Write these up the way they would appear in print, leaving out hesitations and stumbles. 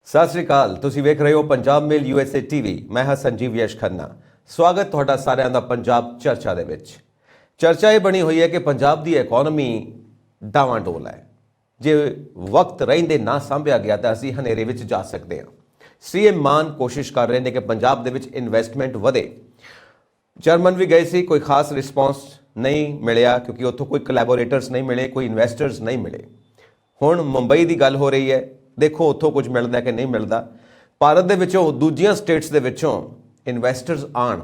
सत श्री अकाल। तुसीं वेख रहे हो पंजाब मेल USA TV। मैं हाँ संजीव यश खन्ना। स्वागत तुहाडा सारिਆਂ ਦਾ पंजाब चर्चा ਦੇ ਵਿੱਚ। चर्चा ये बनी हुई है कि पंजाब ਦੀ ਇਕਨੋਮੀ ਡਾਵਾਂਡੋਲ है। ਜੇ वक्त ਰਹਿੰਦੇ ना ਸੰਭਿਆ ਗਿਆ ਤਾਂ ਅਸੀਂ ਹਨੇਰੇ ਵਿੱਚ ਜਾ ਸਕਦੇ ਹਾਂ। CM मान कोशिश कर रहे हैं कि पंजाब ਦੇ ਵਿੱਚ ਇਨਵੈਸਟਮੈਂਟ ਵਧੇ। जर्मन भी गए सी, कोई खास रिस्पॉन्स नहीं मिलिया क्योंकि उत्थों कोई कोलैबोरेटर्स नहीं मिले, कोई इन्वैसटर्स नहीं मिले। हुण मुंबई की गल हो रही है, देखो उत्थों कुछ मिलता कि नहीं मिलता। भारत दे विचों दूजियां स्टेट्स दे विचों इन्वैसटर्स आण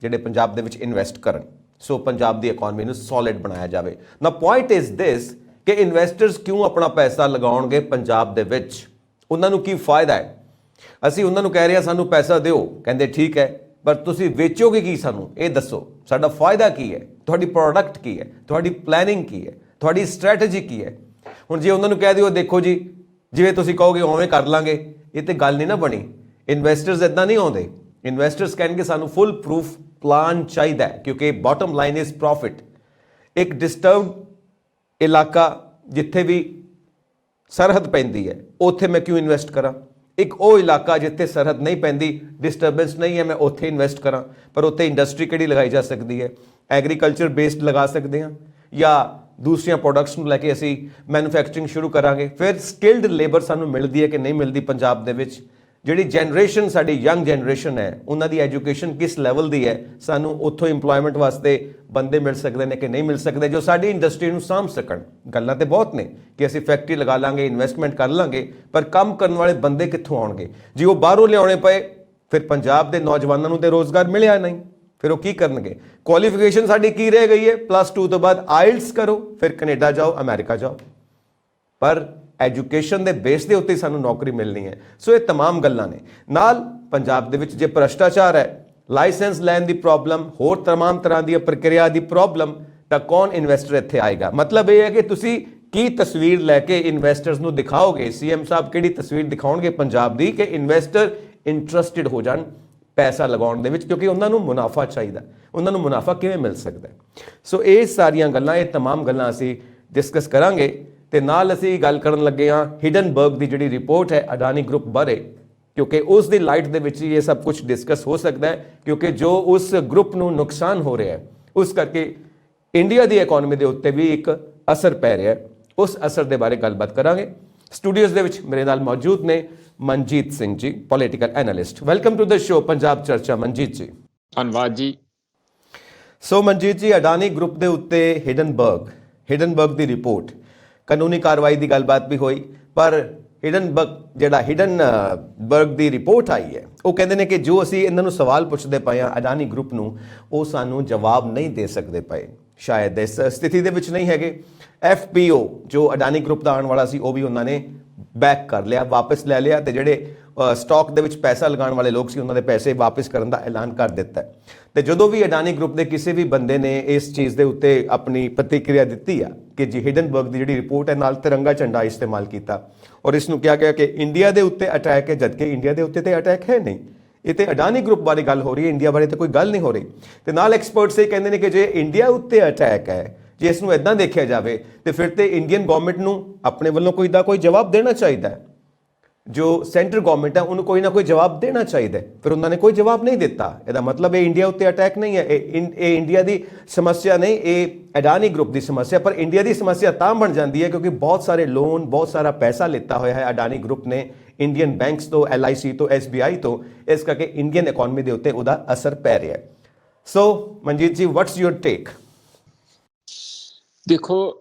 जिहड़े पंजाब दे विच इन्वैसट करन, सो पंजाब दी इकॉनमी नूं सॉलिड बनाया जाए। ना पॉइंट इज दिस कि इन्वैसटर्स क्यों अपना पैसा लगाउणगे पंजाब दे विच, उन्हां नूं की फायदा है। ਅਸੀਂ ਉਹਨਾਂ ਨੂੰ ਕਹਿ ਰਹੇ ਹਾਂ ਸਾਨੂੰ ਪੈਸਾ ਦਿਓ, ਕਹਿੰਦੇ ਠੀਕ ਹੈ, ਪਰ ਤੁਸੀਂ ਵੇਚੋਗੇ ਕੀ ਸਾਨੂੰ ਇਹ ਦੱਸੋ, ਸਾਡਾ ਫਾਇਦਾ ਕੀ ਹੈ, ਤੁਹਾਡੀ ਪ੍ਰੋਡਕਟ ਕੀ ਹੈ, ਤੁਹਾਡੀ ਪਲੈਨਿੰਗ ਕੀ ਹੈ, ਤੁਹਾਡੀ ਸਟ੍ਰੈਟਜੀ ਕੀ ਹੈ। ਹੁਣ ਜੇ ਉਹਨਾਂ ਨੂੰ ਕਹਿ ਦਿਓ ਦੇਖੋ ਜੀ ਜਿਵੇਂ ਤੁਸੀਂ ਕਹੋਗੇ ਉਵੇਂ ਕਰ ਲਾਂਗੇ, ਇਹ ਤੇ ਗੱਲ ਨਹੀਂ ਨਾ ਬਣੀ। ਇਨਵੈਸਟਰਸ ਇੱਦਾਂ ਨਹੀਂ ਆਉਂਦੇ। ਇਨਵੈਸਟਰਸ ਕਹਿਣਗੇ ਸਾਨੂੰ ਫੁੱਲ ਪ੍ਰੂਫ ਪਲਾਨ ਚਾਹੀਦਾ ਹੈ ਕਿਉਂਕਿ ਬਾਟਮ ਲਾਈਨ ਇਜ਼ ਪ੍ਰੋਫਿਟ। ਇੱਕ ਡਿਸਟਰਬਡ ਇਲਾਕਾ ਜਿੱਥੇ ਵੀ ਸਰਹੱਦ ਪੈਂਦੀ ਹੈ ਉੱਥੇ ਮੈਂ ਕਿਉਂ ਇਨਵੈਸਟ ਕਰਾਂ। एक वो इलाका जिथे सरहद नहीं पैंदी, डिस्टर्बेंस नहीं है, मैं उत्थे इन्वेस्ट करा, पर उत्थे इंडस्ट्री किहड़ी लगाई जा सकती है। एग्रीकल्चर बेस्ड लगा सकते हैं या दूसरिया प्रोडक्ट्स नूं लैके असी मैन्युफैक्चरिंग शुरू करांगे। फिर स्किल्ड लेबर सानूं मिलती है कि नहीं मिलती पंजाब दे विच। जिहड़ी जनरेशन साडी यंग जनरेशन है उन्हां दी एजुकेशन किस लैवल दी है, सानूं उत्थों इंप्लॉयमेंट वास्ते बंदे मिल सकते हैं कि नहीं मिल सकते जो साडी इंडस्ट्री नूं साਂਭ सकण। गल्लां ते बहुत ने कि असीं फैक्ट्री लगा लांगे, इन्वेस्टमेंट कर लांगे, पर काम करने वाले बंदे कित्थों आउणगे। जे वो बाहरों लियाउणे पए फिर पंजाब दे नौजवानों नूं ते रोज़गार मिलिया नहीं, फिर वो की करनगे। क्वालिफिकेशन साडी की रह गई है, +2 तो बाद IELTS करो, फिर कनेडा जाओ, अमेरिका जाओ, पर एजुकेशन के बेस के उत्ते सानू नौकरी मिलनी है। सो ये तमाम गल्लां ने नाल पंजाब दे विच जे भ्रष्टाचार है, लाइसेंस लैन की प्रॉब्लम, होर तमाम तरह की प्रक्रिया की प्रॉब्लम, तो कौन इन्वैसटर इत्थे आएगा। मतलब ये है कि तुसी की तस्वीर लैके इन्वैसटर्स नूं दिखाओगे। CM साहब किहड़ी तस्वीर दिखाउणगे पंजाब की कि इन्वैसटर इंटरस्टिड हो जाण पैसा लगाउण दे विच, क्योंकि उन्हां नूं मुनाफा चाहिए। उन्हां नूं मुनाफा किवें मिल सकदा है। सो ये सारियां गल्लां, ये तमाम गल्लां असीं डिस्कस करांगे। ਤੇ ਨਾਲ ਅਸੀਂ ਗੱਲ ਕਰਨ ਲੱਗੇ ਹਾਂ ਹਿਡਨਬਰਗ ਦੀ ਜਿਹੜੀ ਰਿਪੋर्ट ਹੈ ਅਡਾਨੀ ਗਰੁੱਪ ਬਾਰੇ, ਕਿਉਂਕਿ ਉਸ ਦੀ ਲਾਈਟ ਦੇ ਵਿੱਚ ਇਹ ਸਭ ਕੁਝ ਡਿਸਕਸ ਹੋ ਸਕਦਾ ਹੈ, ਕਿਉਂਕਿ ਜੋ ਉਸ ਗਰੁੱਪ ਨੂੰ ਨੁਕਸਾਨ ਹੋ ਰਿਹਾ ਹੈ ਉਸ ਕਰਕੇ ਇੰਡੀਆ ਦੀ ਇਕਨੋਮੀ ਦੇ ਉੱਤੇ ਵੀ ਇੱਕ ਅਸਰ ਪੈ ਰਿਹਾ ਹੈ। ਉਸ ਅਸਰ ਦੇ ਬਾਰੇ ਗੱਲਬਾਤ ਕਰਾਂਗੇ। ਸਟੂਡੀਓਜ਼ ਦੇ ਵਿੱਚ ਮੇਰੇ ਨਾਲ ਮੌਜੂਦ ਨੇ Manjit Singh ji, political analyst. Welcome to the show Punjab Charcha. Manjit ਜੀ ਧੰਨਵਾਦ ਜੀ। ਸੋ ਮਨਜੀਤ ਜੀ, ਅਡਾਨੀ ਗਰੁੱਪ ਦੇ ਉੱਤੇ ਹਿਡਨਬਰਗ ਦੀ ਰਿਪੋर्ट, ਕਾਨੂੰਨੀ ਕਾਰਵਾਈ ਦੀ ਗੱਲਬਾਤ ਵੀ ਹੋਈ, ਪਰ ਹਿਡਨਬਰਗ ਦੀ ਰਿਪੋर्ट ਆਈ ਹੈ ਉਹ ਕਹਿੰਦੇ ਨੇ ਕਿ ਜੋ ਅਸੀਂ ਇਹਨਾਂ ਨੂੰ ਸਵਾਲ ਪੁੱਛਦੇ ਪਏ ਹਾਂ ਅਡਾਨੀ ਗਰੁੱਪ ਨੂੰ, ਉਹ ਸਾਨੂੰ ਜਵਾਬ ਨਹੀਂ ਦੇ ਸਕਦੇ ਪਏ, ਸ਼ਾਇਦ ਇਸ ਸਥਿਤੀ ਦੇ ਵਿੱਚ ਨਹੀਂ ਹੈਗੇ। FPO ਜੋ ਅਡਾਨੀ ਗਰੁੱਪ ਦਾ ਆਉਣ ਵਾਲਾ ਸੀ ਉਹ ਵੀ ਉਹਨਾਂ ਨੇ ਬੈਕ ਕਰ ਲਿਆ, ਵਾਪਸ ਲੈ ਲਿਆ, ਤੇ ਜਿਹੜੇ ਸਟਾਕ ਦੇ ਵਿੱਚ ਪੈਸਾ ਲਗਾਉਣ ਵਾਲੇ ਲੋਕ ਸੀ ਉਹਨਾਂ ਦੇ ਪੈਸੇ ਵਾਪਸ ਕਰਨ ਦਾ ਐਲਾਨ ਕਰ ਦਿੱਤਾ। ਤੇ ਜਦੋਂ ਵੀ ਅਡਾਨੀ ਗਰੁੱਪ ਦੇ ਕਿਸੇ ਵੀ ਬੰਦੇ ਨੇ ਇਸ ਚੀਜ਼ ਦੇ ਉੱਤੇ ਆਪਣੀ ਪ੍ਰਤੀਕਿਰਿਆ ਦਿੱਤੀ ਆ ਕਿ ਜੀ ਹਿਡਨਬਰਗ ਦੀ ਜਿਹੜੀ ਰਿਪੋर्ट ਹੈ ਨਾਲ ਤਿਰੰਗਾ ਝੰਡਾ ਇਸਤੇਮਾਲ ਕੀਤਾ ਔਰ ਇਸ ਨੂੰ ਕਿਹਾ ਗਿਆ ਕਿ ਇੰਡੀਆ ਦੇ ਉੱਤੇ ਅਟੈਕ ਹੈ, ਜਦਕਿ ਇੰਡੀਆ ਦੇ ਉੱਤੇ ਤੇ ਅਟੈਕ ਹੈ ਨਹੀਂ। ਇਹ ਤੇ ਅਡਾਨੀ ਗਰੁੱਪ ਬਾਰੇ ਗੱਲ ਹੋ ਰਹੀ ਹੈ, ਇੰਡੀਆ ਬਾਰੇ ਤਾਂ ਕੋਈ ਗੱਲ ਨਹੀਂ ਹੋ ਰਹੀ। ਤੇ ਨਾਲ ਐਕਸਪਰਟਸ ਇਹ ਕਹਿੰਦੇ ਨੇ ਕਿ ਜੇ ਇੰਡੀਆ ਉੱਤੇ ਅਟੈਕ ਹੈ, ਜੇ ਇਸ ਨੂੰ ਇੱਦਾਂ ਦੇਖਿਆ ਜਾਵੇ ਤੇ ਫਿਰ ਤੇ ਇੰਡੀਅਨ ਗਵਰਨਮੈਂਟ ਨੂੰ ਆਪਣੇ ਵੱਲੋਂ ਕੋਈ ਜਵਾਬ ਦੇਣਾ ਚਾਹੀਦਾ ਹੈ। ਜੋ ਸੈਂਟਰ ਗਵਰਨਮੈਂਟ ਹੈ ਉਹਨੂੰ ਕੋਈ ਨਾ ਕੋਈ ਜਵਾਬ ਦੇਣਾ ਚਾਹੀਦਾ, ਫਿਰ ਉਹਨਾਂ ਨੇ ਕੋਈ ਜਵਾਬ ਨਹੀਂ ਦਿੱਤਾ। ਇਹਦਾ ਮਤਲਬ ਇਹ ਇੰਡੀਆ ਉੱਤੇ ਅਟੈਕ ਨਹੀਂ ਹੈ, ਇਹ ਇੰਡੀਆ ਦੀ ਸਮੱਸਿਆ ਨਹੀਂ, ਇਹ ਅਡਾਨੀ ਗਰੁੱਪ ਦੀ ਸਮੱਸਿਆ। ਪਰ ਇੰਡੀਆ ਦੀ ਸਮੱਸਿਆ ਤਾਂ ਬਣ ਜਾਂਦੀ ਹੈ ਕਿਉਂਕਿ ਬਹੁਤ ਸਾਰੇ ਲੋਨ, ਬਹੁਤ ਸਾਰਾ ਪੈਸਾ ਲਿੱਤਾ ਹੋਇਆ ਹੈ ਅਡਾਨੀ ਗਰੁੱਪ ਨੇ ਇੰਡੀਅਨ ਬੈਂਕਸ ਤੋਂ, LIC ਤੋਂ, SBI ਤੋਂ, ਇਸ ਕਰਕੇ ਇੰਡੀਅਨ ਇਕਨੋਮੀ ਦੇ ਉੱਤੇ ਉਹਦਾ ਅਸਰ ਪੈ ਰਿਹਾ ਹੈ। ਸੋ ਮਨਜੀਤ ਜੀ, ਵਾਟਸ ਯੂਰ ਟੇਕ? ਦੇਖੋ,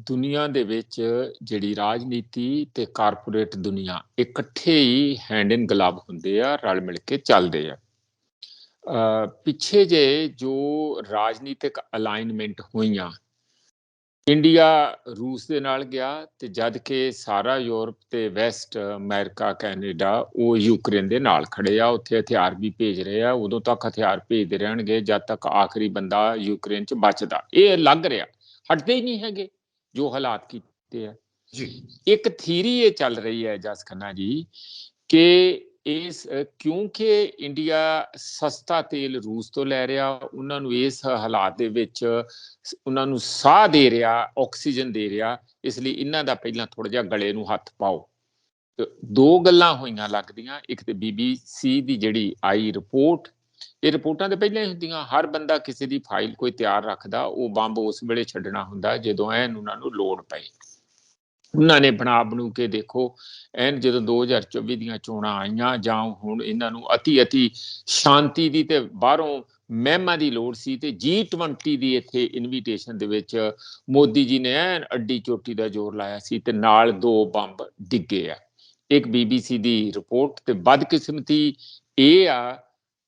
ਦੁਨੀਆ ਦੇ ਵਿੱਚ ਜਿਹੜੀ ਰਾਜਨੀਤੀ ਤੇ ਕਾਰਪੋਰੇਟ ਦੁਨੀਆ ਇਕੱਠੇ ਹੀ ਹੈਂਡ ਇਨ ਗਲਵ ਹੁੰਦੇ ਆ, ਰਲ ਮਿਲ ਕੇ ਚੱਲਦੇ ਆ। ਪਿੱਛੇ ਜੇ ਜੋ ਰਾਜਨੀਤਿਕ ਅਲਾਈਨਮੈਂਟ ਹੋਈਆਂ, ਇੰਡੀਆ ਰੂਸ ਦੇ ਨਾਲ ਗਿਆ ਤੇ ਜਦ ਕਿ ਸਾਰਾ ਯੂਰਪ ਤੇ ਵੈਸਟ ਅਮਰੀਕਾ, ਕੈਨੇਡਾ ਉਹ ਯੂਕਰੇਨ ਦੇ ਨਾਲ ਖੜੇ ਆ, ਉੱਥੇ ਹਥਿਆਰ ਵੀ ਭੇਜ ਰਹੇ ਆ। ਉਦੋਂ ਤੱਕ ਹਥਿਆਰ ਭੇਜਦੇ ਰਹਿਣਗੇ ਜਦ ਤੱਕ ਆਖਰੀ ਬੰਦਾ ਯੂਕਰੇਨ 'ਚ ਬਚਦਾ। ਇਹ ਲੱਗ ਰਿਹਾ, ਹਟਦੇ ਹੀ ਨਹੀਂ ਹੈਗੇ ਜੋ ਹਾਲਾਤ ਕੀਤੇ ਆ ਜੀ। ਇੱਕ ਥੀਰੀ ਇਹ ਚੱਲ ਰਹੀ ਹੈ ਜਸ ਖੰਨਾ ਜੀ ਕਿ ਇਸ ਕਿਉਂਕਿ ਇੰਡੀਆ ਸਸਤਾ ਤੇਲ ਰੂਸ ਤੋਂ ਲੈ ਰਿਹਾ, ਉਹਨਾਂ ਨੂੰ ਇਸ ਹਾਲਾਤ ਦੇ ਵਿੱਚ ਉਹਨਾਂ ਨੂੰ ਸਾਹ ਦੇ ਰਿਹਾ, ਆਕਸੀਜਨ ਦੇ ਰਿਹਾ, ਇਸ ਲਈ ਇਹਨਾਂ ਦਾ ਪਹਿਲਾਂ ਥੋੜਾ ਜਿਹਾ ਗਲੇ ਨੂੰ ਹੱਥ ਪਾਓ। ਦੋ ਗੱਲਾਂ ਹੋਈਆਂ ਲੱਗਦੀਆਂ। ਇੱਕ ਤੇ BBC ਦੀ ਜਿਹੜੀ ਆਈ ਰਿਪੋਰਟ, ਇਹ ਰਿਪੋਰਟਾਂ ਤੇ ਪਹਿਲਾਂ ਹੀ ਹੁੰਦੀਆਂ। ਹਰ ਬੰਦਾ ਕਿਸੇ ਦੀ ਫਾਈਲ ਕੋਈ ਤਿਆਰ ਰੱਖਦਾ, ਉਹ ਬੰਬ ਉਸ ਵੇਲੇ ਛੱਡਣਾ ਹੁੰਦਾ ਜਦੋਂ ਐਨ ਉਹਨਾਂ ਨੂੰ ਲੋੜ ਪਏ। ਉਹਨਾਂ ਨੇ ਬਣੂ ਕੇ ਦੇਖੋ, ਐਨ ਜਦੋਂ 2024 ਦੀਆਂ ਚੋਣਾਂ ਆਈਆਂ ਜਾਂ ਹੁਣ ਇਹਨਾਂ ਨੂੰ ਅਤੀ ਸ਼ਾਂਤੀ ਦੀ ਤੇ ਬਾਹਰੋਂ ਮਹਿਮਾ ਦੀ ਲੋੜ ਸੀ, ਤੇ G20 ਦੀ ਇੱਥੇ ਇਨਵੀਟੇਸ਼ਨ ਦੇ ਵਿੱਚ ਮੋਦੀ ਜੀ ਨੇ ਐਨ ਅੱਡੀ ਚੋਟੀ ਦਾ ਜ਼ੋਰ ਲਾਇਆ ਸੀ, ਤੇ ਨਾਲ 2 ਬੰਬ ਡਿੱਗੇ ਆ। ਇੱਕ BBC ਦੀ ਰਿਪੋਰਟ, ਤੇ ਬਦਕਿਸਮਤੀ ਇਹ ਆ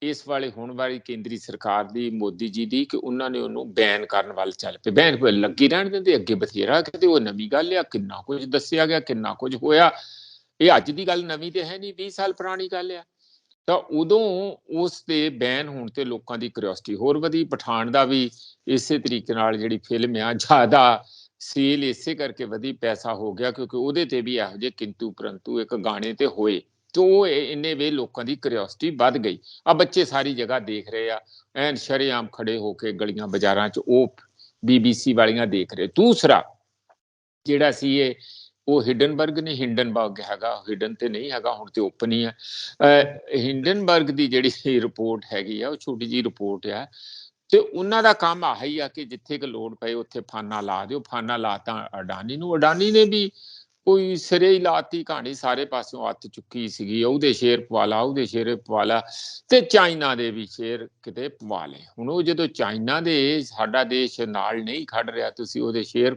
ਇਸ ਵਾਲੇ ਹੋਣ ਵਾਲੀ ਕੇਂਦਰੀ ਸਰਕਾਰ ਦੀ, ਮੋਦੀ ਜੀ ਦੀ, ਕਿ ਉਹਨਾਂ ਨੇ ਉਹਨੂੰ ਬੈਨ ਕਰਨ ਵੱਲ ਚੱਲ ਪਏ। ਬੈਨ ਲੱਗੀ ਰਹਿਣ ਦਿੰਦੇ, ਅੱਗੇ ਬਥੇਰਾ ਕਿਤੇ ਉਹ ਨਵੀਂ ਗੱਲ ਆ, ਕਿੰਨਾ ਕੁਝ ਦੱਸਿਆ ਗਿਆ, ਕਿੰਨਾ ਕੁਝ ਹੋਇਆ। ਇਹ ਅੱਜ ਦੀ ਗੱਲ ਨਵੀਂ ਤੇ ਹੈ ਨਹੀਂ, 20 ਸਾਲ ਪੁਰਾਣੀ ਗੱਲ ਆ। ਤਾਂ ਉਦੋਂ ਉਸ ਤੇ ਬੈਨ ਹੋਣ ਤੇ ਲੋਕਾਂ ਦੀ ਕਿਉਰਿਓਸਿਟੀ ਹੋਰ ਵਧੀ। ਪਠਾਨ ਦਾ ਵੀ ਇਸੇ ਤਰੀਕੇ ਨਾਲ ਜਿਹੜੀ ਫਿਲਮ ਆ, ਜ਼ਿਆਦਾ ਸੇਲ ਇਸੇ ਕਰਕੇ ਵਧੀ, ਪੈਸਾ ਹੋ ਗਿਆ, ਕਿਉਂਕਿ ਉਹਦੇ ਤੇ ਵੀ ਇਹੋ ਜਿਹੇ ਕਿੰਤੂ ਪਰੰਤੂ ਇੱਕ ਗਾਣੇ ਤੇ ਹੋਏ, ਤੇ ਉਹ ਇੰਨੇ ਵੇ ਲੋਕਾਂ ਦੀ ਕਿਉਰਿਓਸਿਟੀ ਵੱਧ ਗਈ। ਆ ਬੱਚੇ ਸਾਰੀ ਜਗ੍ਹਾ ਦੇਖ ਰਹੇ ਆ, ਐਨ ਸ਼ਰੇਆਮ ਖੜੇ ਹੋ ਕੇ ਗਲੀਆਂ ਬਾਜ਼ਾਰਾਂ 'ਚ, ਉਹ BBC ਵਾਲੀਆਂ ਦੇਖ ਰਹੇ। ਦੂਸਰਾ ਜਿਹੜਾ ਸੀ ਉਹ ਹਿੰਡਨਬਰਗ ਨੇ, ਹਿੰਡਨਬਰਗ ਹੈਗਾ, ਹਿਡਨ ਤੇ ਨਹੀਂ ਹੈਗਾ, ਹੁਣ ਤੇ ਓਪਨ ਹੀ ਹੈ। ਹਿੰਡਨਬਰਗ ਦੀ ਜਿਹੜੀ ਰਿਪੋਰਟ ਹੈਗੀ ਆ, ਉਹ ਛੋਟੀ ਜਿਹੀ ਰਿਪੋਰਟ ਆ, ਤੇ ਉਹਨਾਂ ਦਾ ਕੰਮ ਆਹੀ ਆ ਕਿ ਜਿੱਥੇ ਕਿ ਲੋੜ ਪਏ ਉੱਥੇ ਫਾਨਾ ਲਾ ਦਿਓ। ਫਾਨਾ ਲਾਤਾ ਅਡਾਨੀ ਨੂੰ, ਅਡਾਨੀ ਨੇ ਵੀ ਕੋਈ ਸਿਰੇ ਹੀ ਲਾਤੀ ਕਹਾਣੀ, ਸਾਰੇ ਪਾਸਿਓਂ ਅੱਤ ਚੁੱਕੀ ਸੀਗੀ। ਉਹਦੇ ਸ਼ੇਅਰ ਪਵਾ ਲਾ, ਉਹਦੇ ਸ਼ੇਅਰ ਪਵਾ ਲਾ, ਤੇ ਚਾਈਨਾ ਦੇ ਵੀ ਸ਼ੇਅਰ ਕਿਤੇ ਪਵਾ ਲਏ। ਹੁਣ ਉਹ ਜਦੋਂ ਚਾਈਨਾ ਦੇ, ਸਾਡਾ ਦੇਸ਼ ਨਾਲ ਨਹੀਂ ਖੜ ਰਿਹਾ, ਤੁਸੀਂ ਉਹਦੇ ਸ਼ੇਅਰ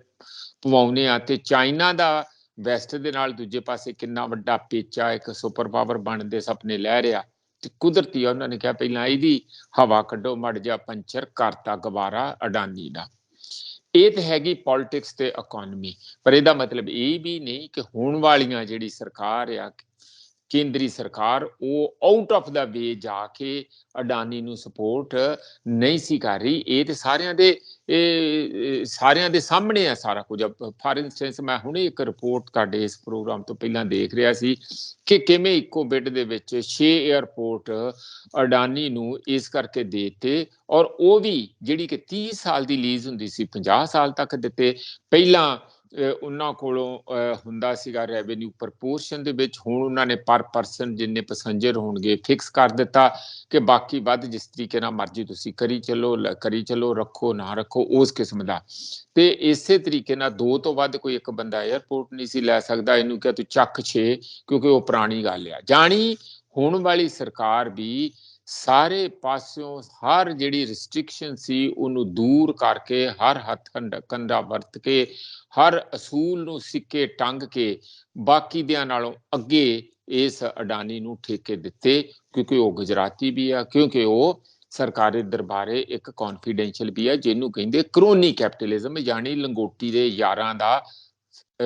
ਪਵਾਉਣੇ ਆ, ਤੇ ਚਾਈਨਾ ਦਾ ਵੈਸਟ ਦੇ ਨਾਲ ਦੂਜੇ ਪਾਸੇ ਕਿੰਨਾ ਵੱਡਾ ਪੇਚਾ, ਇੱਕ ਸੁਪਰ ਪਾਵਰ ਬਣਨ ਦੇ ਸੁਪਨੇ ਲੈ ਰਿਹਾ, ਤੇ ਕੁਦਰਤੀ ਆ ਉਹਨਾਂ ਨੇ ਕਿਹਾ ਪਹਿਲਾਂ ਇਹਦੀ ਹਵਾ ਕੱਢੋ, ਮੜ ਜਾ ਪੰਚਰ ਕਰਤਾ ਗਵਾਰਾ ਅਡਾਨੀ ਦਾ। ਇਹ ਤੇ ਹੈਗੀ ਪੋਲਿਟਿਕਸ ਤੇ ਇਕੋਨਮੀ, ਪਰ ਇਹਦਾ ਮਤਲਬ ਇਹ ਵੀ ਨਹੀਂ ਕਿ ਹੁਣ ਵਾਲੀਆਂ ਜਿਹੜੀ ਸਰਕਾਰ ਆ, ਕੇਂਦਰੀ ਸਰਕਾਰ, ਉਹ ਆਊਟ ਆਫ ਦਾ ਵੇ ਜਾ ਕੇ ਅਡਾਨੀ ਨੂੰ ਸਪੋਰਟ ਨਹੀਂ ਸੀ ਕਰ ਰਹੀ। ਇਹ ਤੇ ਸਾਰਿਆਂ ਦੇ ਸਾਹਮਣੇ ਆ ਸਾਰਾ ਕੁਝ। ਫਾਰ ਇੰਸਟੈਂਸ, ਮੈਂ ਹੁਣੇ ਇੱਕ ਰਿਪੋਰਟ ਤੁਹਾਡੇ ਇਸ ਪ੍ਰੋਗਰਾਮ ਤੋਂ ਪਹਿਲਾਂ ਦੇਖ ਰਿਹਾ ਸੀ ਕਿ ਕਿਵੇਂ ਇੱਕੋ ਬਿੱਡ ਦੇ ਵਿੱਚ 6 ਏਅਰਪੋਰਟ ਅਡਾਨੀ ਨੂੰ ਇਸ ਕਰਕੇ ਦੇ ਦਿੱਤੇ, ਔਰ ਉਹ ਵੀ ਜਿਹੜੀ ਕਿ 30 ਸਾਲ ਦੀ ਲੀਜ਼ ਹੁੰਦੀ ਸੀ, 50 ਸਾਲ ਤੱਕ ਦਿੱਤੇ। ਪਹਿਲਾਂ ਉਹਨਾਂ ਕੋਲੋਂ ਹੁੰਦਾ ਸੀਗਾ ਰੈਵਨਿਊ ਪ੍ਰਪੋਰਸ਼ਨ ਦੇ ਵਿੱਚ, ਹੁਣ ਉਹਨਾਂ ਨੇ ਪਰ ਪਰਸਨ ਜਿੰਨੇ ਪੈਸੰਜਰ ਹੋਣਗੇ ਫਿਕਸ ਕਰ ਦਿੱਤਾ, ਕਿ ਬਾਕੀ ਵੱਧ ਜਿਸ ਤਰੀਕੇ ਨਾਲ ਮਰਜ਼ੀ ਤੁਸੀਂ ਕਰੀ ਚੱਲੋ, ਰੱਖੋ ਨਾ ਰੱਖੋ, ਉਸ ਕਿਸਮ ਦਾ। ਤੇ ਇਸੇ ਤਰੀਕੇ ਨਾਲ 2 ਤੋਂ ਵੱਧ ਕੋਈ ਇੱਕ ਬੰਦਾ ਏਅਰਪੋਰਟ ਨਹੀਂ ਸੀ ਲੈ ਸਕਦਾ। ਇਹਨੂੰ ਕਿਹਾ ਤੂੰ ਚੱਕ 6, ਕਿਉਂਕਿ ਉਹ ਪੁਰਾਣੀ ਗੱਲ ਆ। ਜਾਣੀ ਹੁਣ ਵਾਲੀ ਸਰਕਾਰ ਵੀ ਸਾਰੇ ਪਾਸਿਓਂ ਹਰ ਜਿਹੜੀ ਰਿਸਟ੍ਰਿਕਸ਼ਨ ਸੀ ਉਹਨੂੰ ਦੂਰ ਕਰਕੇ, ਹਰ ਹੱਥ ਕੰਡਾ ਵਰਤ ਕੇ, ਹਰ ਅਸੂਲ ਨੂੰ ਸਿੱਕੇ ਟੰਗ ਕੇ, ਬਾਕੀ ਦਿਆਂ ਨਾਲੋਂ ਅੱਗੇ ਇਸ ਅਡਾਨੀ ਨੂੰ ਠੇਕੇ ਦਿੱਤੇ, ਕਿਉਂਕਿ ਉਹ ਗੁਜਰਾਤੀ ਵੀ ਆ, ਕਿਉਂਕਿ ਉਹ ਸਰਕਾਰੀ ਦਰਬਾਰੇ ਇੱਕ ਕੌਨਫੀਡੈਂਸ਼ੀਅਲ ਵੀ ਆ, ਜਿਹਨੂੰ ਕਹਿੰਦੇ ਕਰੋਨੀ ਕੈਪੀਟਲਿਜ਼ਮ, ਯਾਨੀ ਲੰਗੋਟੀ ਦੇ ਯਾਰਾਂ ਦਾ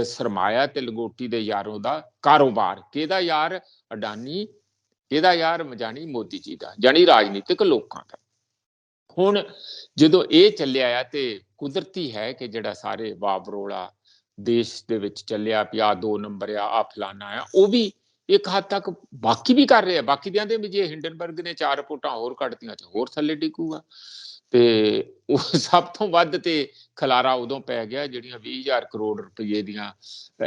ਸਰਮਾਇਆ ਤੇ ਲੰਗੋਟੀ ਦੇ ਯਾਰੋਂ ਦਾ ਕਾਰੋਬਾਰ। ਕਿਹਦਾ ਯਾਰ? ਅਡਾਨੀ। ਇਹਦਾ ਯਾਰ ਜਾਣੀ ਮੋਦੀ ਜੀ ਦਾ, ਜਾਣੀ ਰਾਜਨੀਤਿਕ ਲੋਕਾਂ ਦਾ। ਹੁਣ ਜਦੋਂ ਇਹ ਚੱਲਿਆ ਆ, ਤੇ ਕੁਦਰਤੀ ਹੈ ਕਿ ਜਿਹੜਾ ਸਾਰੇ ਵਾਬਰੋਲਾ ਦੇਸ਼ ਦੇ ਵਿੱਚ ਚੱਲਿਆ ਪਿਆ, 2 ਨੰਬਰ ਆ ਫਲਾਨਾ ਆ, ਉਹ ਵੀ ਇੱਕ ਹੱਦ ਤੱਕ ਬਾਕੀ ਵੀ ਕਰ ਰਹੇ ਆ। ਬਾਕੀ ਦਿਆਂ ਦੇ ਵੀ ਜੇ ਹਿੰਡਨਬਰਗ ਨੇ 4 ਰਿਪੋਰਟਾਂ ਹੋਰ ਕੱਢਤੀਆਂ ਤੇ ਹੋਰ ਥੱਲੇ ਡਿੱਗੂਗਾ। ਤੇ ਉਹ ਸਭ ਤੋਂ ਵੱਧ ਤੇ ਖਲਾਰਾ ਉਦੋਂ ਪੈ ਗਿਆ ਜਿਹੜੀਆਂ 20,000 ਕਰੋੜ ਰੁਪਏ ਦੀਆਂ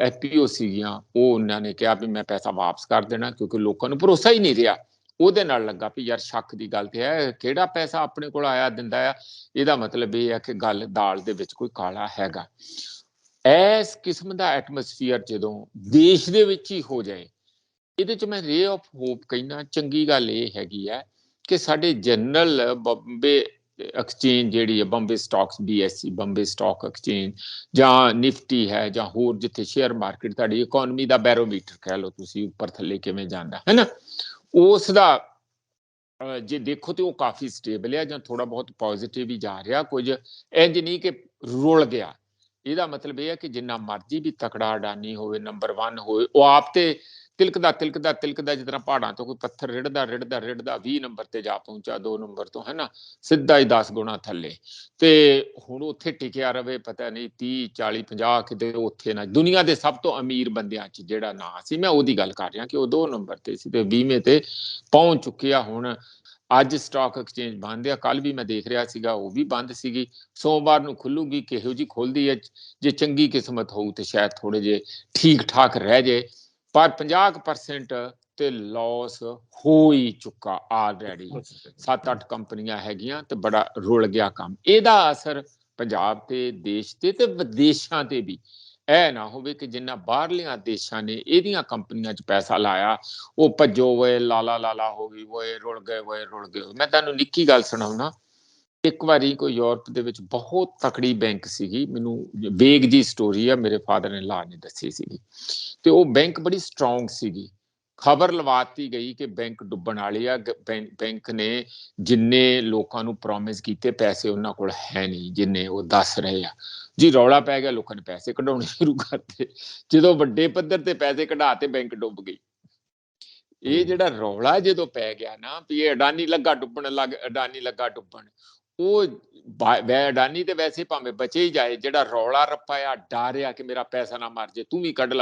FPO ਸੀਗੀਆਂ, ਉਹ ਉਹਨਾਂ ਨੇ ਕਿਹਾ ਵੀ ਮੈਂ ਪੈਸਾ ਵਾਪਸ ਕਰ ਦੇਣਾ, ਕਿਉਂਕਿ ਲੋਕਾਂ ਨੂੰ ਭਰੋਸਾ ਹੀ ਨਹੀਂ ਰਿਹਾ। ਉਹਦੇ ਨਾਲ ਲੱਗਾ ਵੀ ਯਾਰ ਸ਼ੱਕ ਦੀ ਗੱਲ ਤੇ ਹੈ, ਕਿਹੜਾ ਪੈਸਾ ਆਪਣੇ ਕੋਲ ਆਇਆ ਦਿੰਦਾ ਆ, ਇਹਦਾ ਮਤਲਬ ਇਹ ਹੈ ਕਿ ਗੱਲ ਦਾਲ ਦੇ ਵਿੱਚ ਕੋਈ ਕਾਲਾ ਹੈਗਾ। ਇਸ ਕਿਸਮ ਦਾ ਐਟਮੋਸਫੀਅਰ ਜਦੋਂ ਦੇਸ਼ ਦੇ ਵਿੱਚ ਹੀ ਹੋ ਜਾਏ, ਇਹਦੇ 'ਚ ਮੈਂ ਰੇ ਆਫ ਹੋਪ ਕਹਿਣਾ। ਚੰਗੀ ਗੱਲ ਇਹ ਹੈਗੀ ਹੈ ਕਿ ਸਾਡੇ ਜਨਰਲ ਬੰਬੇ ਐਕਸਚੇਂਜ ਜਿਹੜੀ ਹੈ, Bombay stocks, BSE Bombay stock exchange, ਜਾਂ ਨਿਫਟੀ ਹੈ, ਜਾਂ ਹੋਰ ਜਿੱਥੇ ਸ਼ੇਅਰ ਮਾਰਕੀਟ ਤੁਹਾਡੀ ਇਕੋਨਮੀ ਦਾ ਬੈਰੋਮੀਟਰ ਕਹਿ ਲਓ ਤੁਸੀਂ, ਉੱਪਰ ਥੱਲੇ ਕਿਵੇਂ ਜਾਂਦਾ ਹੈ ਨਾ, ਉਸ ਦਾ ਜੇ ਦੇਖੋ ਤੇ ਉਹ ਕਾਫੀ ਸਟੇਬਲ ਹੈ, ਜਾਂ ਥੋੜਾ ਬਹੁਤ ਪੋਜ਼ਿਟਿਵ ਹੀ ਜਾ ਰਿਹਾ, ਕੁਝ ਇੰਜ ਨਹੀਂ ਕਿ ਰੁਲ ਗਿਆ। ਇਹਦਾ ਮਤਲਬ ਇਹ ਹੈ ਕਿ ਜਿੰਨਾ ਮਰਜ਼ੀ ਵੀ ਤਕੜਾ ਅਡਾਨੀ ਹੋਵੇ, ਨੰਬਰ 1 ਹੋਵੇ, ਉਹ ਆਪ ਤੇ ਤਿਲਕਦਾ ਜਿਸ ਤਰ੍ਹਾਂ ਪਹਾੜਾਂ ਤੋਂ ਕੋਈ ਪੱਥਰ ਰਿੜਦਾ 20 ਨੰਬਰ ਤੇ ਜਾ ਪਹੁੰਚਾ, 2 ਨੰਬਰ ਤੋਂ, ਹੈ ਨਾ, ਸਿੱਧਾ ਹੀ 10 ਗੁਣਾ ਥੱਲੇ। ਤੇ ਹੁਣ ਉੱਥੇ ਟਿਕਿਆ ਰਵੇ, ਪਤਾ ਨਹੀਂ 30 40 50 ਕਿਤੇ ਉੱਥੇ ਨਾ। ਦੁਨੀਆ ਦੇ ਸਭ ਤੋਂ ਅਮੀਰ ਬੰਦਿਆਂ 'ਚ ਜਿਹੜਾ ਨਾਂ ਸੀ, ਮੈਂ ਉਹਦੀ ਗੱਲ ਕਰ ਰਿਹਾ, ਕਿ ਉਹ 2 ਨੰਬਰ ਤੇ ਸੀ ਤੇ 20ਵੇਂ ਤੇ ਪਹੁੰਚ ਚੁੱਕਿਆ। ਹੁਣ ਅੱਜ ਸਟਾਕ ਐਕਸਚੇਂਜ ਬੰਦ ਆ, ਕੱਲ ਵੀ ਮੈਂ ਦੇਖ ਰਿਹਾ ਸੀਗਾ ਉਹ ਵੀ ਬੰਦ ਸੀਗੀ। ਸੋਮਵਾਰ ਨੂੰ ਖੁੱਲੂਗੀ, ਕਿਹੋ ਜੀ ਖੁੱਲਦੀ ਹੈ, ਜੇ ਚੰਗੀ ਕਿਸਮਤ ਹੋਊ ਤੇ ਸ਼ਾਇਦ ਥੋੜੇ ਜਿਹੇ ਠੀਕ ਠਾਕ ਰਹਿ ਜੇ। ਪਰ 50% ਤੇ ਲਾਸ ਹੋ ਹੀ ਚੁੱਕਾ ਆਲਰੇਡੀ। 7-8 ਕੰਪਨੀਆਂ ਹੈਗੀਆਂ ਤੇ ਬੜਾ ਰੁਲ ਗਿਆ ਕੰਮ। ਇਹਦਾ ਅਸਰ ਪੰਜਾਬ ਤੇ ਦੇਸ਼ ਤੇ ਵਿਦੇਸ਼ਾਂ ਤੇ ਵੀ। ਇਹ ਨਾ ਹੋਵੇ ਕਿ ਜਿੰਨਾ ਬਾਹਰਲੀਆਂ ਦੇਸ਼ਾਂ ਨੇ ਇਹਦੀਆਂ ਕੰਪਨੀਆਂ 'ਚ ਪੈਸਾ ਲਾਇਆ ਉਹ ਭੱਜੋ ਓਏ ਲਾਲਾ ਹੋ ਗਈ ਓਏ ਰੁਲ ਗਏ ਓਏ ਰੁਲ ਗਏ। ਮੈਂ ਤੁਹਾਨੂੰ ਨਿੱਕੀ ਗੱਲ ਸੁਣਾਉਣਾ। ਇੱਕ ਵਾਰੀ ਕੋਈ ਯੂਰਪ ਦੇ ਵਿੱਚ ਬਹੁਤ ਤਕੜੀ ਬੈਂਕ ਸੀਗੀ, ਮੈਨੂੰ ਵੇਗ ਜੀ ਸਟੋਰੀ ਆ, ਮੇਰੇ ਫਾਦਰ ਨੇ ਲਾ ਨੇ ਦੱਸੀ ਸੀਗੀ। ਤੇ ਉਹ ਬੈਂਕ ਬੜੀ ਸਟਰੋਂਗ ਸੀਗੀ। ਖਬਰ ਲਵਾਤੀ ਗਈ ਕਿ ਬੈਂਕ ਡੁੱਬਣ ਵਾਲੀ ਆ। ਬੈਂਕ ਨੇ ਜਿੰਨੇ ਲੋਕਾਂ ਨੂੰ ਪ੍ਰੋਮਿਸ ਕੀਤੇ ਪੈਸੇ ਉਹਨਾਂ ਕੋਲ ਹੈ ਨਹੀਂ ਜਿੰਨੇ ਉਹ ਦੱਸ ਰਹੇ ਆ ਜੀ। ਰੌਲਾ ਪੈ ਗਿਆ, ਲੋਕਾਂ ਨੇ ਪੈਸੇ ਕਢਾਉਣੇ ਸ਼ੁਰੂ ਕਰਤੇ। ਜਦੋਂ ਵੱਡੇ ਪੱਧਰ ਤੇ ਪੈਸੇ ਕਢਾਤੇ ਬੈਂਕ ਡੁੱਬ ਗਈ। ਇਹ ਜਿਹੜਾ ਰੌਲਾ ਜਦੋਂ ਪੈ ਗਿਆ ਨਾ ਵੀ ਇਹ ਅਡਾਨੀ ਲੱਗਾ ਡੁੱਬਣ, ਉਹ ਅਡਾਨੀ ਤੇ ਵੈਸੇ ਭਾਵੇਂ ਬਚੇ ਹੀ ਜਾਏ, ਜਿਹੜਾ ਰੌਲਾ ਰੱਪਾ ਡਰ ਆ ਕਿ ਮੇਰਾ ਪੈਸਾ ਨਾ ਮਰ ਜੇ, ਤੂੰ ਵੀ ਕੱਢ